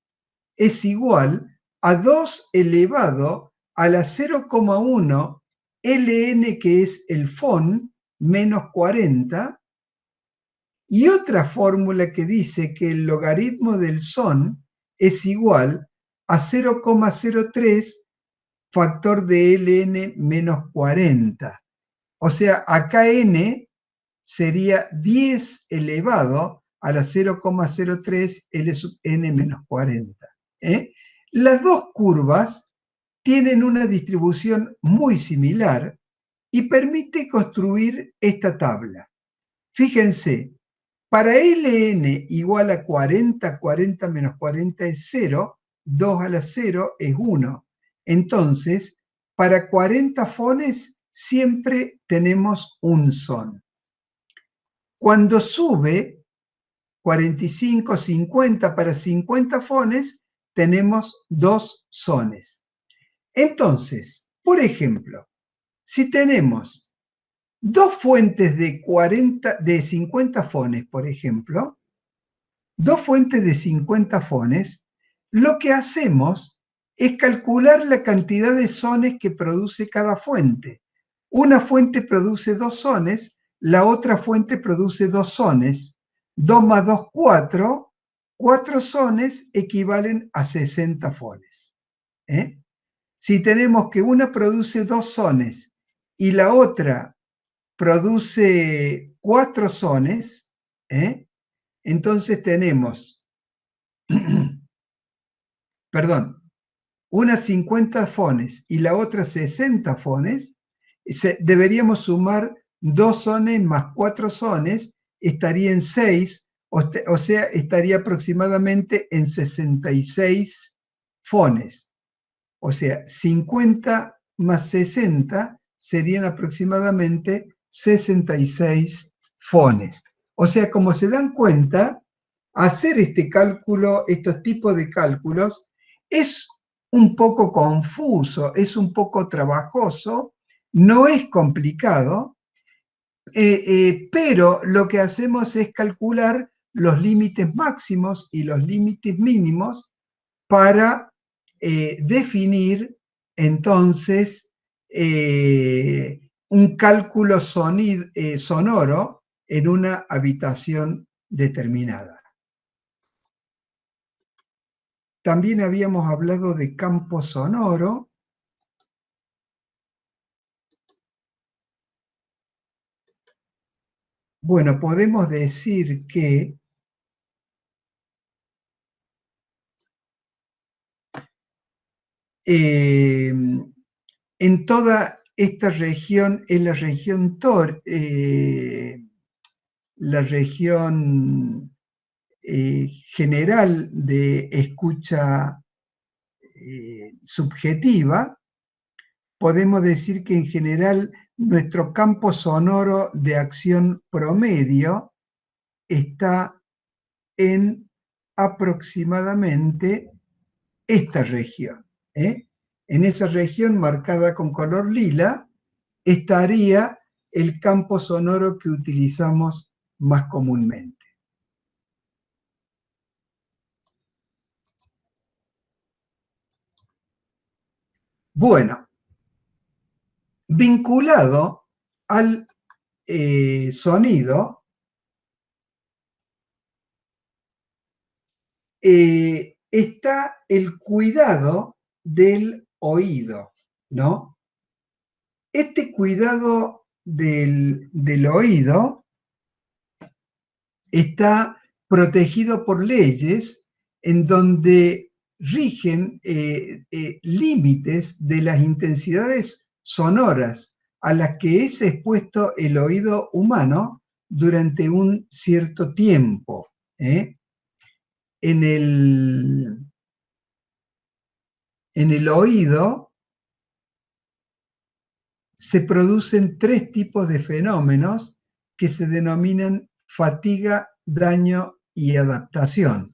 es igual a 2 elevado a la 0,1 ln, que es el fon, menos 40, y otra fórmula que dice que el logaritmo del son es igual a 0,03 factor de ln menos 40. O sea, acá n sería 10 elevado a la 0,03 L sub n menos 40. Las dos curvas tienen una distribución muy similar y permite construir esta tabla. Fíjense, para ln igual a 40, 40 menos 40 es 0, 2 a la 0 es 1. Entonces, para 40 fones siempre tenemos un son. Cuando sube 45, 50, para 50 fones, tenemos dos sones. Entonces, por ejemplo, si tenemos dos fuentes de 50 fones, por ejemplo, dos fuentes de 50 fones, lo que hacemos es calcular la cantidad de sones que produce cada fuente. Una fuente produce dos sones, la otra fuente produce dos sones. 2 más 2, 4. 4 sones equivalen a 60 fones. Si tenemos que una produce dos sones y la otra produce 4 sones, entonces tenemos, perdón, una 50 fones y la otra 60 fones, deberíamos sumar 2 sones más 4 sones, estaría en 6, o sea, estaría aproximadamente en 66 fones. O sea, 50 más 60 serían aproximadamente 66 fones. O sea, como se dan cuenta, hacer este cálculo, estos tipos de cálculos, es un poco confuso, es un poco trabajoso, no es complicado, pero lo que hacemos es calcular los límites máximos y los límites mínimos para definir entonces un cálculo sonoro en una habitación determinada. También habíamos hablado de campo sonoro. Bueno, podemos decir que en toda esta región, en la región general de escucha subjetiva, podemos decir que en general nuestro campo sonoro de acción promedio está en aproximadamente esta región. En esa región marcada con color lila estaría el campo sonoro que utilizamos más comúnmente. Bueno, vinculado al sonido, está el cuidado del oído, ¿no? Este cuidado del oído está protegido por leyes en donde rigen límites de las intensidades sonoras a las que es expuesto el oído humano durante un cierto tiempo. En el oído se producen tres tipos de fenómenos que se denominan fatiga, daño y adaptación.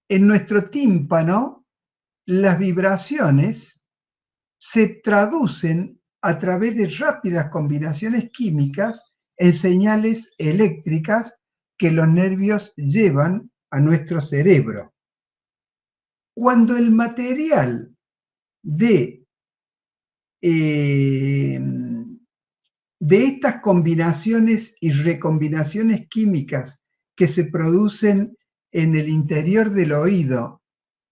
En nuestro tímpano, las vibraciones se traducen a través de rápidas combinaciones químicas en señales eléctricas que los nervios llevan a nuestro cerebro. Cuando el material de estas combinaciones y recombinaciones químicas que se producen en el interior del oído,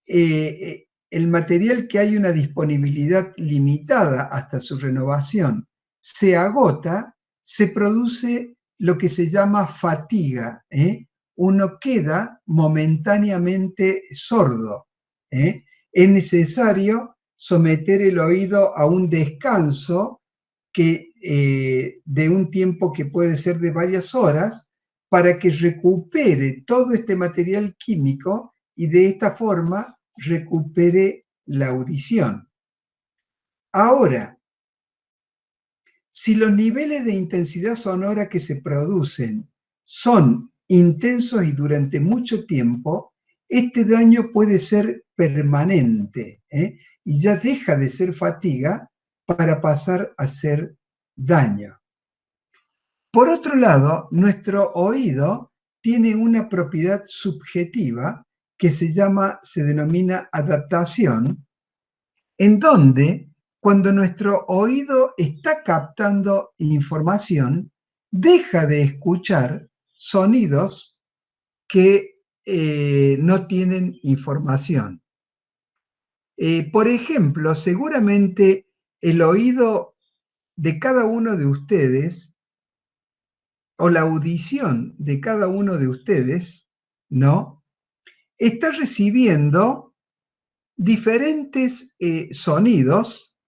el material que hay una disponibilidad limitada hasta su renovación se agota, se produce lo que se llama fatiga. Uno queda momentáneamente sordo. Es necesario someter el oído a un descanso de un tiempo que puede ser de varias horas para que recupere todo este material químico y de esta forma recupere la audición. Ahora, si los niveles de intensidad sonora que se producen son intensos y durante mucho tiempo, este daño puede ser permanente, y ya deja de ser fatiga para pasar a ser daño. Por otro lado, nuestro oído tiene una propiedad subjetiva que se denomina adaptación, en donde cuando nuestro oído está captando información, deja de escuchar sonidos que no tienen información. Por ejemplo, seguramente el oído de cada uno de ustedes o la audición de cada uno de ustedes, ¿no? Está recibiendo diferentes sonidos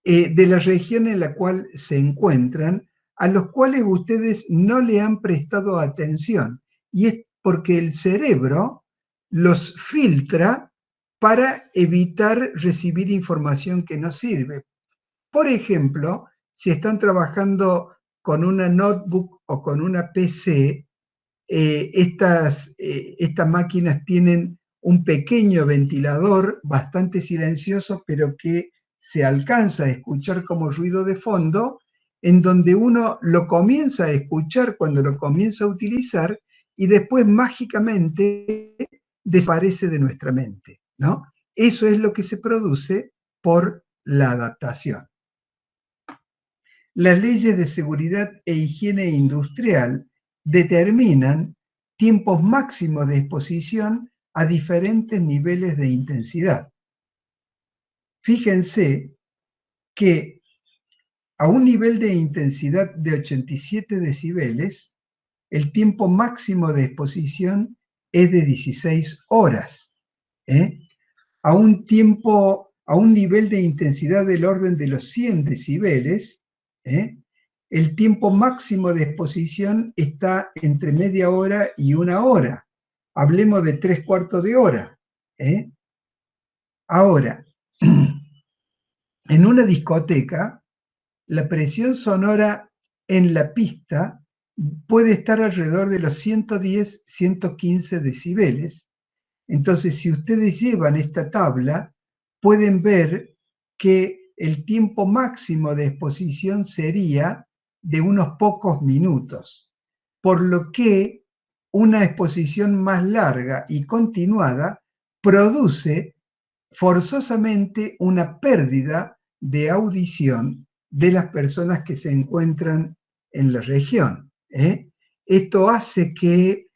de la región en la cual se encuentran, a los cuales ustedes no le han prestado atención. Y es porque el cerebro los filtra para evitar recibir información que no sirve. Por ejemplo, si están trabajando con una notebook o con una PC, estas máquinas tienen un pequeño ventilador bastante silencioso, pero que se alcanza a escuchar como ruido de fondo, en donde uno lo comienza a escuchar cuando lo comienza a utilizar y después mágicamente desaparece de nuestra mente, ¿no? Eso es lo que se produce por la adaptación. Las leyes de seguridad e higiene industrial determinan tiempos máximos de exposición a diferentes niveles de intensidad. Fíjense que a un nivel de intensidad de 87 decibeles, el tiempo máximo de exposición es de 16 horas. A un nivel de intensidad del orden de los 100 decibeles, el tiempo máximo de exposición está entre media hora y una hora. Hablemos de 3/4 de hora. Ahora, en una discoteca, la presión sonora en la pista puede estar alrededor de los 110, 115 decibeles. Entonces, si ustedes llevan esta tabla, pueden ver que el tiempo máximo de exposición sería de unos pocos minutos, por lo que una exposición más larga y continuada produce forzosamente una pérdida de audición de las personas que se encuentran en la región. Esto hace que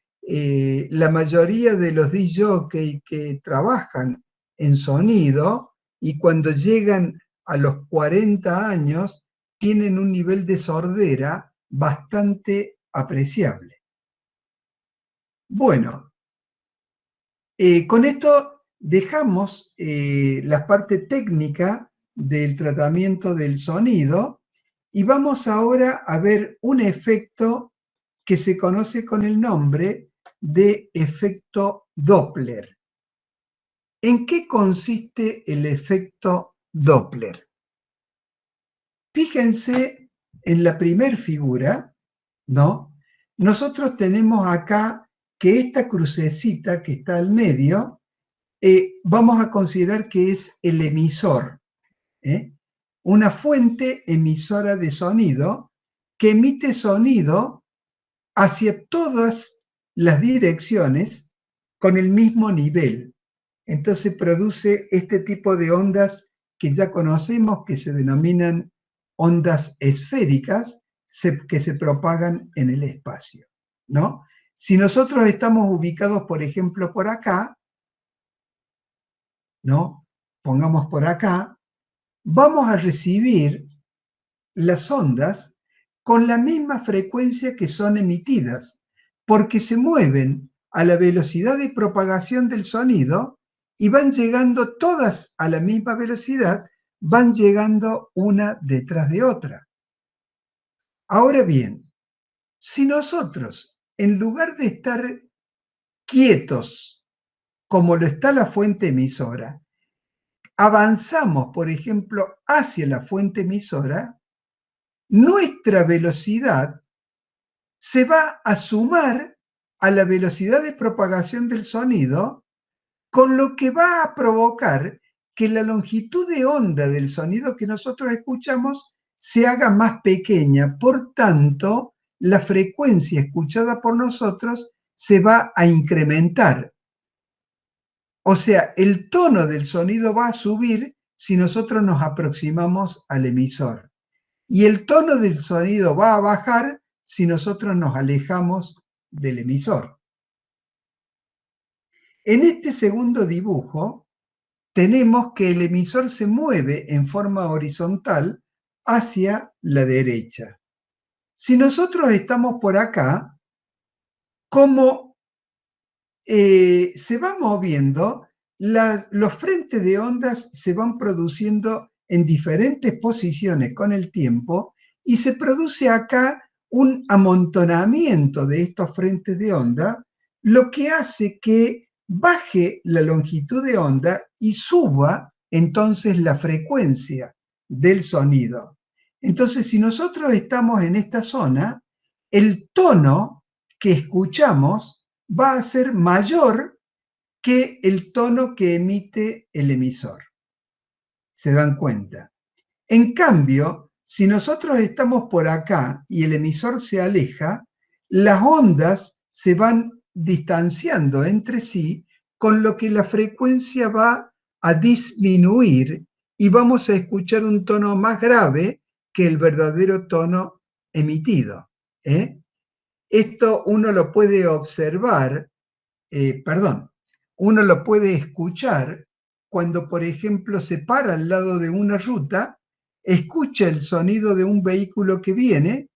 la mayoría de los DJ que trabajan en sonido y cuando llegan a los 40 años tienen un nivel de sordera bastante apreciable. Bueno, Con esto dejamos la parte técnica del tratamiento del sonido y vamos ahora a ver un efecto que se conoce con el nombre de efecto Doppler. ¿En qué consiste el efecto Doppler? Fíjense en la primer figura, ¿no? Nosotros tenemos acá que esta crucecita que está al medio, vamos a considerar que es el emisor, ¿eh? Una fuente emisora de sonido que emite sonido hacia todas las direcciones con el mismo nivel. Entonces produce este tipo de ondas que ya conocemos, que se denominan ondas esféricas, que se propagan en el espacio, ¿no? Si nosotros estamos ubicados, por ejemplo, por acá, ¿no? Pongamos por acá, vamos a recibir las ondas con la misma frecuencia que son emitidas, porque se mueven a la velocidad de propagación del sonido y van llegando todas a la misma velocidad, van llegando una detrás de otra. Ahora bien, si nosotros, en lugar de estar quietos, como lo está la fuente emisora, avanzamos, por ejemplo, hacia la fuente emisora, nuestra velocidad se va a sumar a la velocidad de propagación del sonido, con lo que va a provocar que la longitud de onda del sonido que nosotros escuchamos se haga más pequeña. Por tanto, la frecuencia escuchada por nosotros se va a incrementar. O sea, el tono del sonido va a subir si nosotros nos aproximamos al emisor. Y el tono del sonido va a bajar si nosotros nos alejamos del emisor. En este segundo dibujo tenemos que el emisor se mueve en forma horizontal hacia la derecha. Si nosotros estamos por acá, como se va moviendo, los frentes de ondas se van produciendo en diferentes posiciones con el tiempo y se produce acá un amontonamiento de estos frentes de onda, lo que hace que baje la longitud de onda y suba entonces la frecuencia del sonido. Entonces, si nosotros estamos en esta zona, el tono que escuchamos va a ser mayor que el tono que emite el emisor. ¿Se dan cuenta? En cambio, si nosotros estamos por acá y el emisor se aleja, las ondas se van distanciando entre sí, con lo que la frecuencia va a disminuir y vamos a escuchar un tono más grave que el verdadero tono emitido, ¿eh? Esto uno lo puede observar, uno lo puede escuchar cuando, por ejemplo, se para al lado de una ruta, escucha el sonido de un vehículo que viene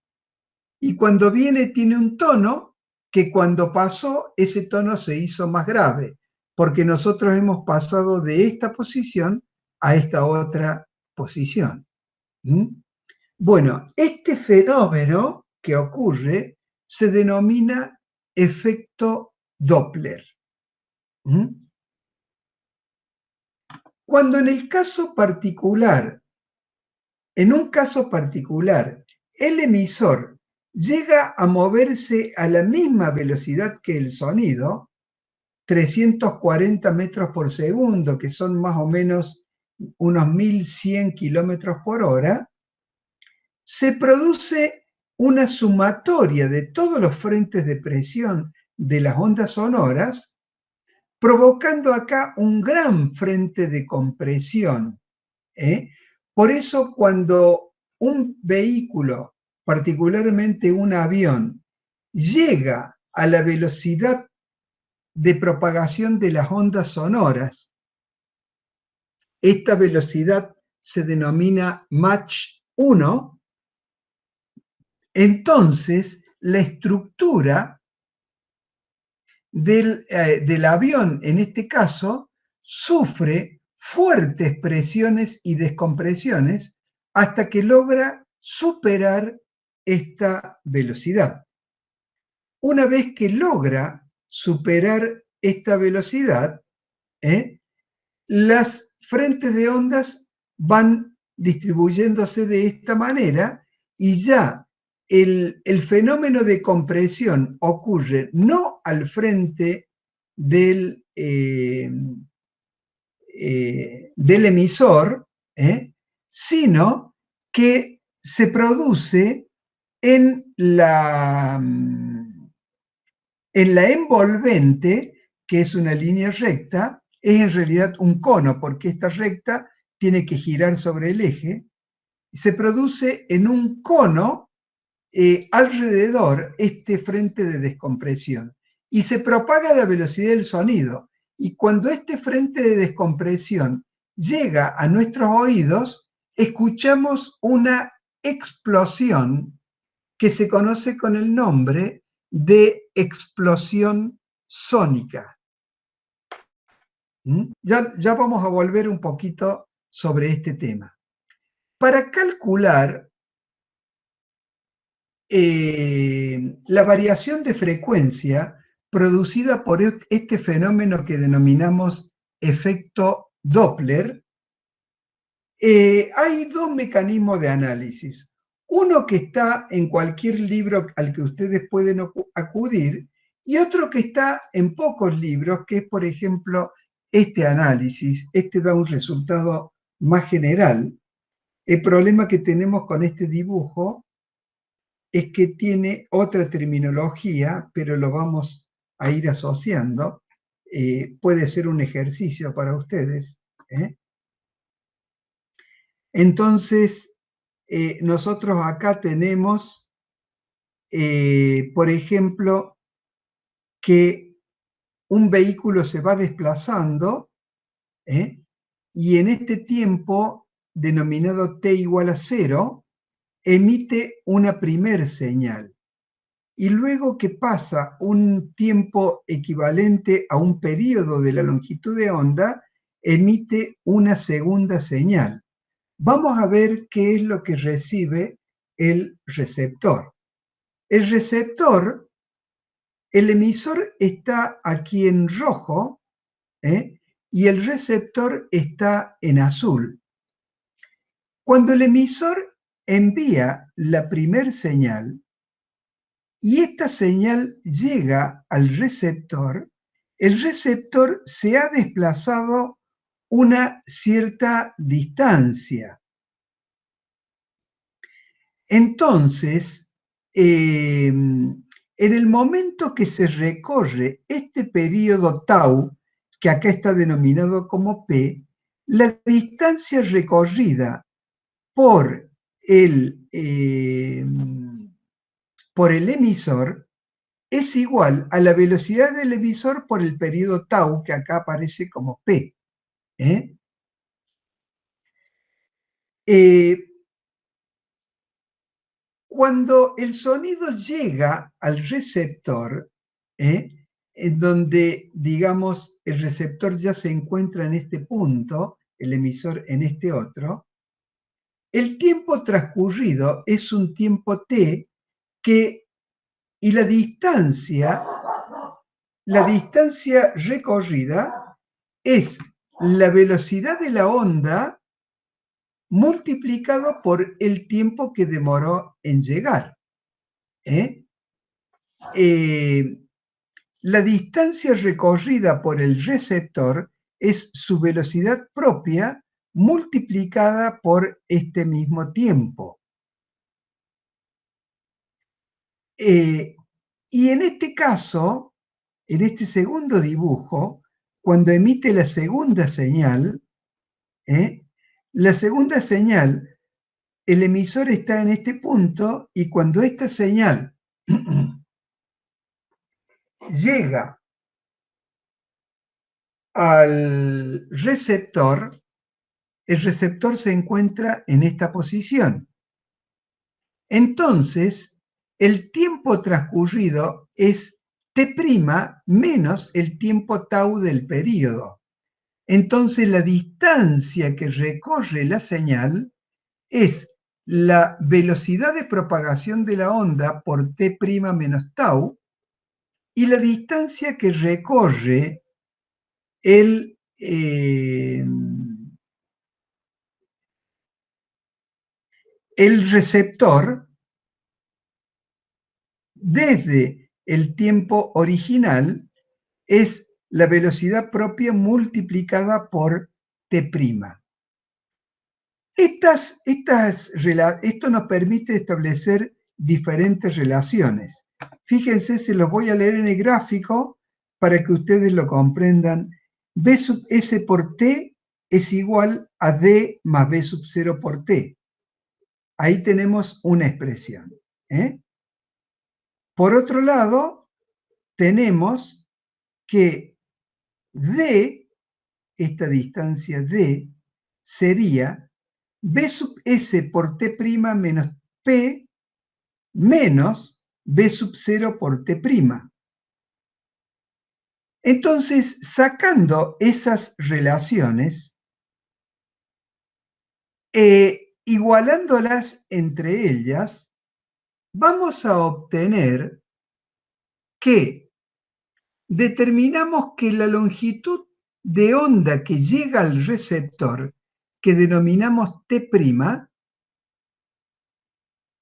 y cuando viene tiene un tono que cuando pasó ese tono se hizo más grave, porque nosotros hemos pasado de esta posición a esta otra posición. ¿Mm? Bueno, este fenómeno que ocurre se denomina efecto Doppler. ¿Mm? Cuando en un caso particular, el emisor llega a moverse a la misma velocidad que el sonido, 340 metros por segundo, que son más o menos unos 1100 kilómetros por hora, se produce una sumatoria de todos los frentes de presión de las ondas sonoras, provocando acá un gran frente de compresión, ¿eh? Por eso cuando un vehículo, particularmente un avión, llega a la velocidad de propagación de las ondas sonoras, esta velocidad se denomina Mach 1, entonces la estructura del avión, en este caso, sufre fuertes presiones y descompresiones hasta que logra superar esta velocidad. Una vez que logra superar esta velocidad, las frentes de ondas van distribuyéndose de esta manera y ya el fenómeno de compresión ocurre no al frente del emisor, sino que se produce en la envolvente, que es una línea recta, es en realidad un cono, porque esta recta tiene que girar sobre el eje, se produce en un cono alrededor este frente de descompresión y se propaga la velocidad del sonido. Y cuando este frente de descompresión llega a nuestros oídos, escuchamos una explosión que se conoce con el nombre de explosión sónica. Ya vamos a volver un poquito sobre este tema. Para calcular la variación de frecuencia producida por este fenómeno que denominamos efecto Doppler, hay dos mecanismos de análisis. Uno que está en cualquier libro al que ustedes pueden acudir y otro que está en pocos libros, que es, por ejemplo, este análisis. Este da un resultado más general. El problema que tenemos con este dibujo es que tiene otra terminología, pero lo vamos a ir asociando. Puede ser un ejercicio para ustedes. Entonces, nosotros acá tenemos, por ejemplo, que un vehículo se va desplazando y en este tiempo, denominado t igual a 0, emite una primer señal. Y luego que pasa un tiempo equivalente a un periodo de la longitud de onda, emite una segunda señal. Vamos a ver qué es lo que recibe el receptor. El receptor, el emisor está aquí en rojo, y el receptor está en azul. Cuando el emisor envía la primer señal y esta señal llega al receptor, el receptor se ha desplazado una cierta distancia. Entonces, en el momento que se recorre este periodo tau, que acá está denominado como P, la distancia recorrida por el emisor es igual a la velocidad del emisor por el periodo tau, que acá aparece como P. Cuando el sonido llega al receptor, en donde, digamos, el receptor ya se encuentra en este punto, el emisor en este otro, el tiempo transcurrido es un tiempo t y la distancia recorrida es la velocidad de la onda multiplicado por el tiempo que demoró en llegar. La distancia recorrida por el receptor es su velocidad propia multiplicada por este mismo tiempo. Y en este caso, en este segundo dibujo, cuando emite la segunda señal, el emisor está en este punto y cuando esta señal llega al receptor, el receptor se encuentra en esta posición. Entonces, el tiempo transcurrido es T' menos el tiempo tau del periodo. Entonces la distancia que recorre la señal es la velocidad de propagación de la onda por T' menos tau y la distancia que recorre el, el receptor desde el tiempo original es la velocidad propia multiplicada por T'. Esto nos permite establecer diferentes relaciones. Fíjense, se los voy a leer en el gráfico para que ustedes lo comprendan. B sub S por T es igual a D más B sub 0 por T. Ahí tenemos una expresión. Por otro lado, tenemos que D, esta distancia D, sería B sub S por T' menos P menos B sub 0 por T'. Entonces, sacando esas relaciones, igualándolas entre ellas, vamos a obtener que determinamos que la longitud de onda que llega al receptor, que denominamos T',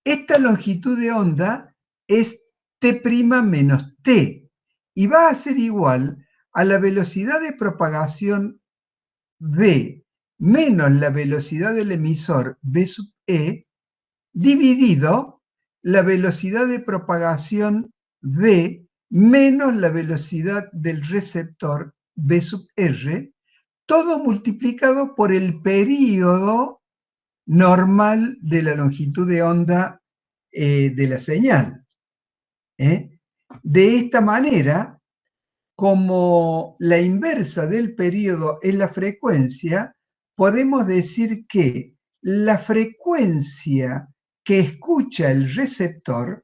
esta longitud de onda es T' menos T y va a ser igual a la velocidad de propagación V menos la velocidad del emisor V sub E dividido la velocidad de propagación V menos la velocidad del receptor V sub R, todo multiplicado por el período normal de la longitud de onda de la señal. De esta manera, como la inversa del período es la frecuencia, podemos decir que la frecuencia que escucha el receptor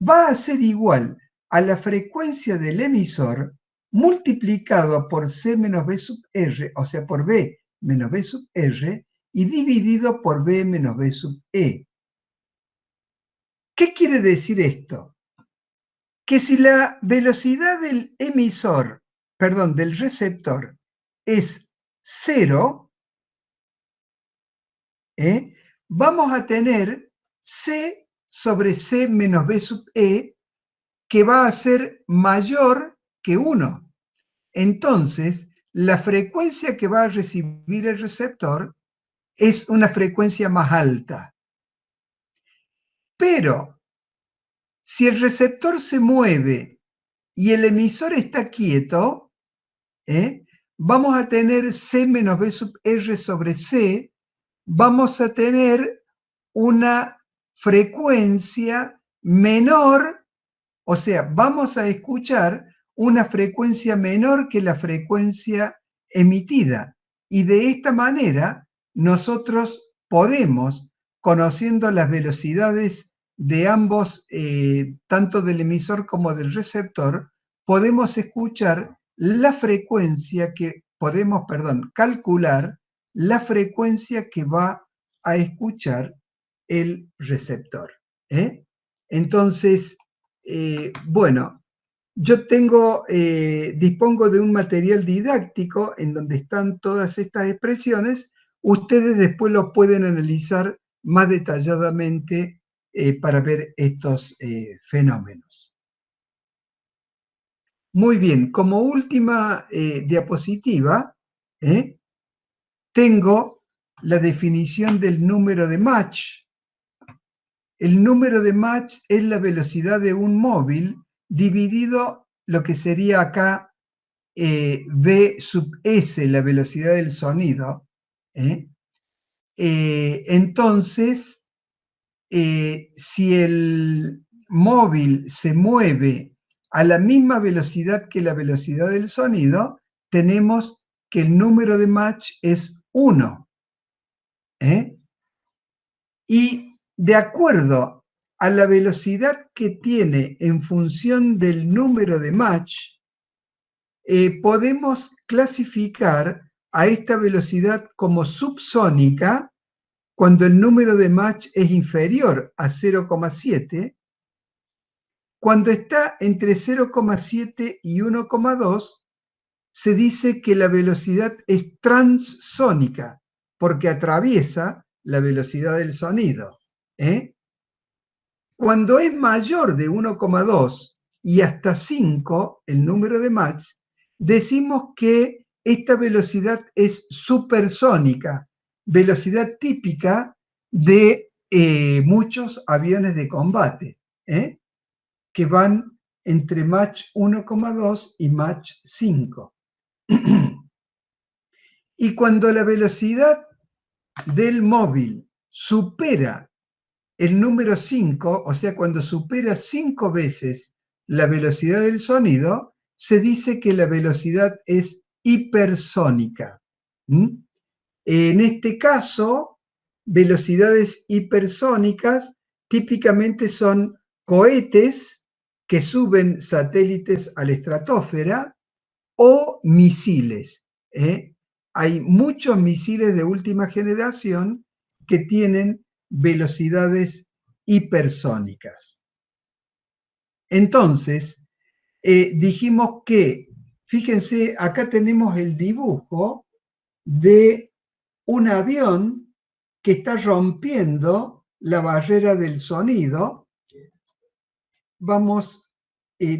va a ser igual a la frecuencia del emisor multiplicado por C menos B sub R, o sea, por B menos B sub R, y dividido por B menos B sub E. ¿Qué quiere decir esto? Que si la velocidad del emisor, perdón, del receptor es 0, vamos a tener C sobre C menos B sub E, que va a ser mayor que 1. Entonces, la frecuencia que va a recibir el receptor es una frecuencia más alta. Pero, si el receptor se mueve y el emisor está quieto, vamos a tener C menos B sub R sobre C, vamos a tener una frecuencia menor, o sea, vamos a escuchar una frecuencia menor que la frecuencia emitida. Y de esta manera nosotros podemos, conociendo las velocidades de ambos, tanto del emisor como del receptor, podemos escuchar la frecuencia que podemos, calcular la frecuencia que va a escuchar el receptor. Entonces, bueno, yo dispongo de un material didáctico en donde están todas estas expresiones. Ustedes después lo pueden analizar más detalladamente para ver estos fenómenos. Muy bien, como última diapositiva, tengo la definición del número de Mach. El número de Mach es la velocidad de un móvil dividido lo que sería acá V sub S, la velocidad del sonido. Entonces, si el móvil se mueve a la misma velocidad que la velocidad del sonido, tenemos que el número de Mach es 1. Y de acuerdo a la velocidad que tiene en función del número de Mach, podemos clasificar a esta velocidad como subsónica cuando el número de Mach es inferior a 0,7. Cuando está entre 0,7 y 1,2, se dice que la velocidad es transsónica, porque atraviesa la velocidad del sonido. Cuando es mayor de 1,2 y hasta 5, el número de Mach, decimos que esta velocidad es supersónica, velocidad típica de muchos aviones de combate, que van entre Mach 1,2 y Mach 5. Y cuando la velocidad del móvil supera el número 5, o sea, cuando supera 5 veces la velocidad del sonido, se dice que la velocidad es hipersónica. En este caso, velocidades hipersónicas típicamente son cohetes que suben satélites a la estratosfera o misiles. Hay muchos misiles de última generación que tienen velocidades hipersónicas. Entonces, dijimos que, fíjense, acá tenemos el dibujo de un avión que está rompiendo la barrera del sonido.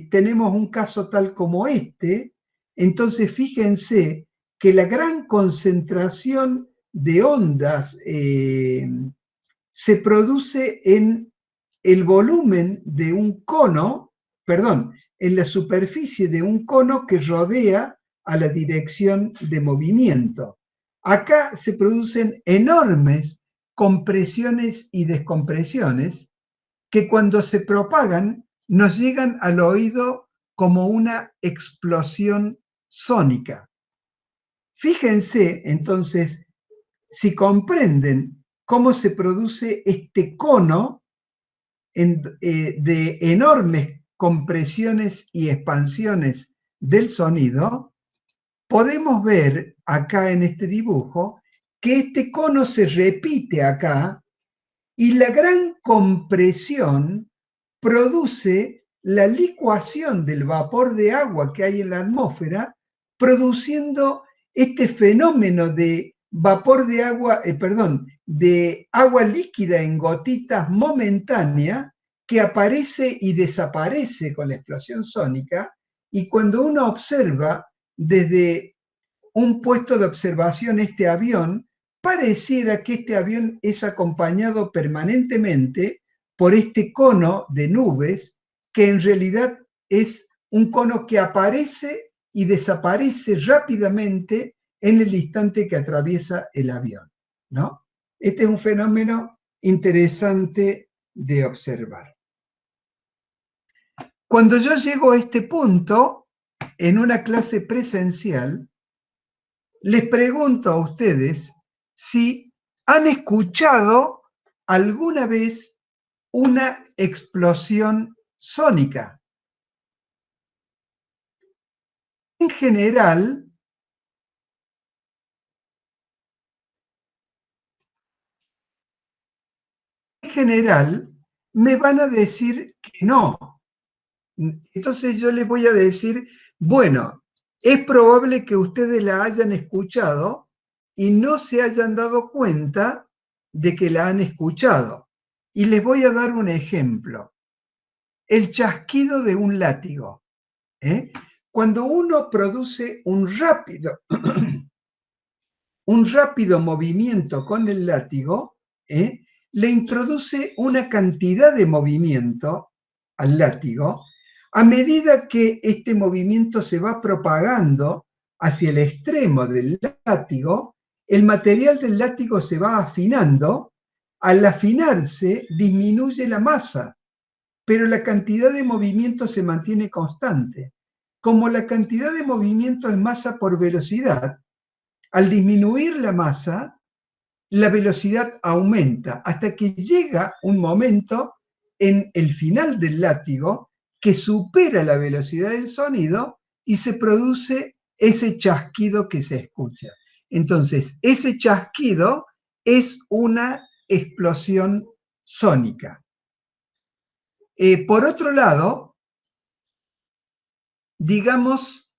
Tenemos un caso tal como este. Entonces, fíjense que la gran concentración de ondas se produce en el volumen de un cono, perdón, en la superficie de un cono que rodea a la dirección de movimiento. Acá se producen enormes compresiones y descompresiones que cuando se propagan nos llegan al oído como una explosión sónica. Fíjense entonces, si comprenden cómo se produce este cono de enormes compresiones y expansiones del sonido, podemos ver acá en este dibujo que este cono se repite acá y la gran compresión produce la licuación del vapor de agua que hay en la atmósfera, produciendo este fenómeno de vapor de agua, de agua líquida en gotitas momentánea que aparece y desaparece con la explosión sónica, y cuando uno observa desde un puesto de observación este avión, pareciera que este avión es acompañado permanentemente por este cono de nubes, que en realidad es un cono que aparece y desaparece rápidamente en el instante que atraviesa el avión, ¿no? Este es un fenómeno interesante de observar. Cuando yo llego a este punto, en una clase presencial, les pregunto a ustedes si han escuchado alguna vez una explosión sónica. En general, me van a decir que no. Entonces yo les voy a decir, bueno, es probable que ustedes la hayan escuchado y no se hayan dado cuenta de que la han escuchado. Y les voy a dar un ejemplo. El chasquido de un látigo. Cuando uno produce un rápido movimiento con el látigo, le introduce una cantidad de movimiento al látigo. A medida que este movimiento se va propagando hacia el extremo del látigo, el material del látigo se va afinando. Al afinarse, disminuye la masa, pero la cantidad de movimiento se mantiene constante. Como la cantidad de movimiento es masa por velocidad, al disminuir la masa, la velocidad aumenta hasta que llega un momento en el final del látigo que supera la velocidad del sonido y se produce ese chasquido que se escucha. Entonces, ese chasquido es una explosión sónica. Por otro lado, digamos,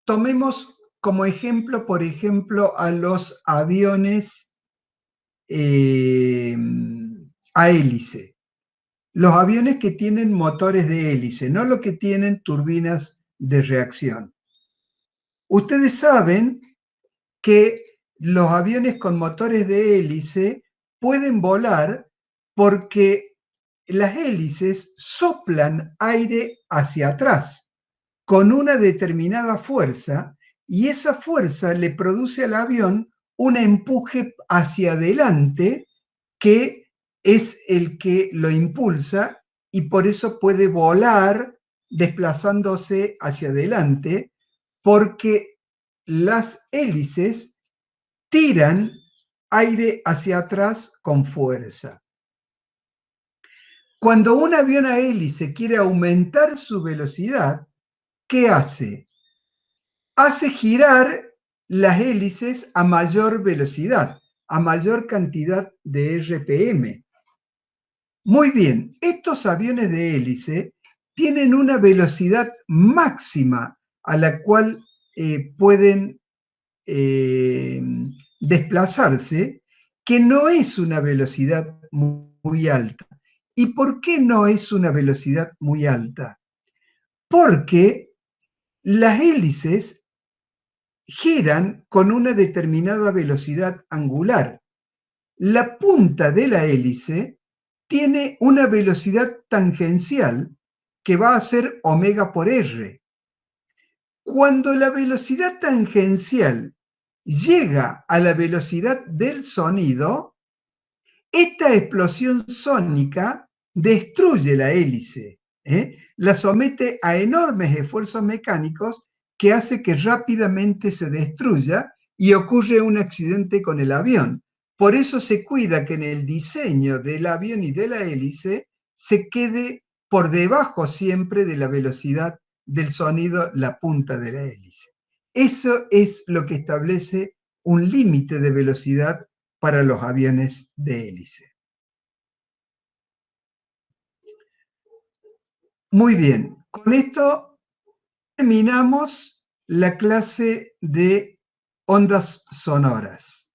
tomemos como ejemplo, por ejemplo, a los aviones a hélice. Los aviones que tienen motores de hélice, no los que tienen turbinas de reacción. Ustedes saben que los aviones con motores de hélice pueden volar porque las hélices soplan aire hacia atrás con una determinada fuerza y esa fuerza le produce al avión un empuje hacia adelante que es el que lo impulsa y por eso puede volar desplazándose hacia adelante porque las hélices tiran aire hacia atrás con fuerza. Cuando un avión a hélice quiere aumentar su velocidad, ¿qué hace? Hace girar las hélices a mayor velocidad, a mayor cantidad de RPM. Muy bien, estos aviones de hélice tienen una velocidad máxima a la cual pueden desplazarse, que no es una velocidad muy alta. ¿Y por qué no es una velocidad muy alta? Porque las hélices giran con una determinada velocidad angular. La punta de la hélice tiene una velocidad tangencial que va a ser omega por R. Cuando la velocidad tangencial llega a la velocidad del sonido, esta explosión sónica destruye la hélice, la somete a enormes esfuerzos mecánicos que hace que rápidamente se destruya y ocurre un accidente con el avión. Por eso se cuida que en el diseño del avión y de la hélice se quede por debajo siempre de la velocidad del sonido la punta de la hélice. Eso es lo que establece un límite de velocidad para los aviones de hélice. Muy bien, con esto terminamos la clase de ondas sonoras.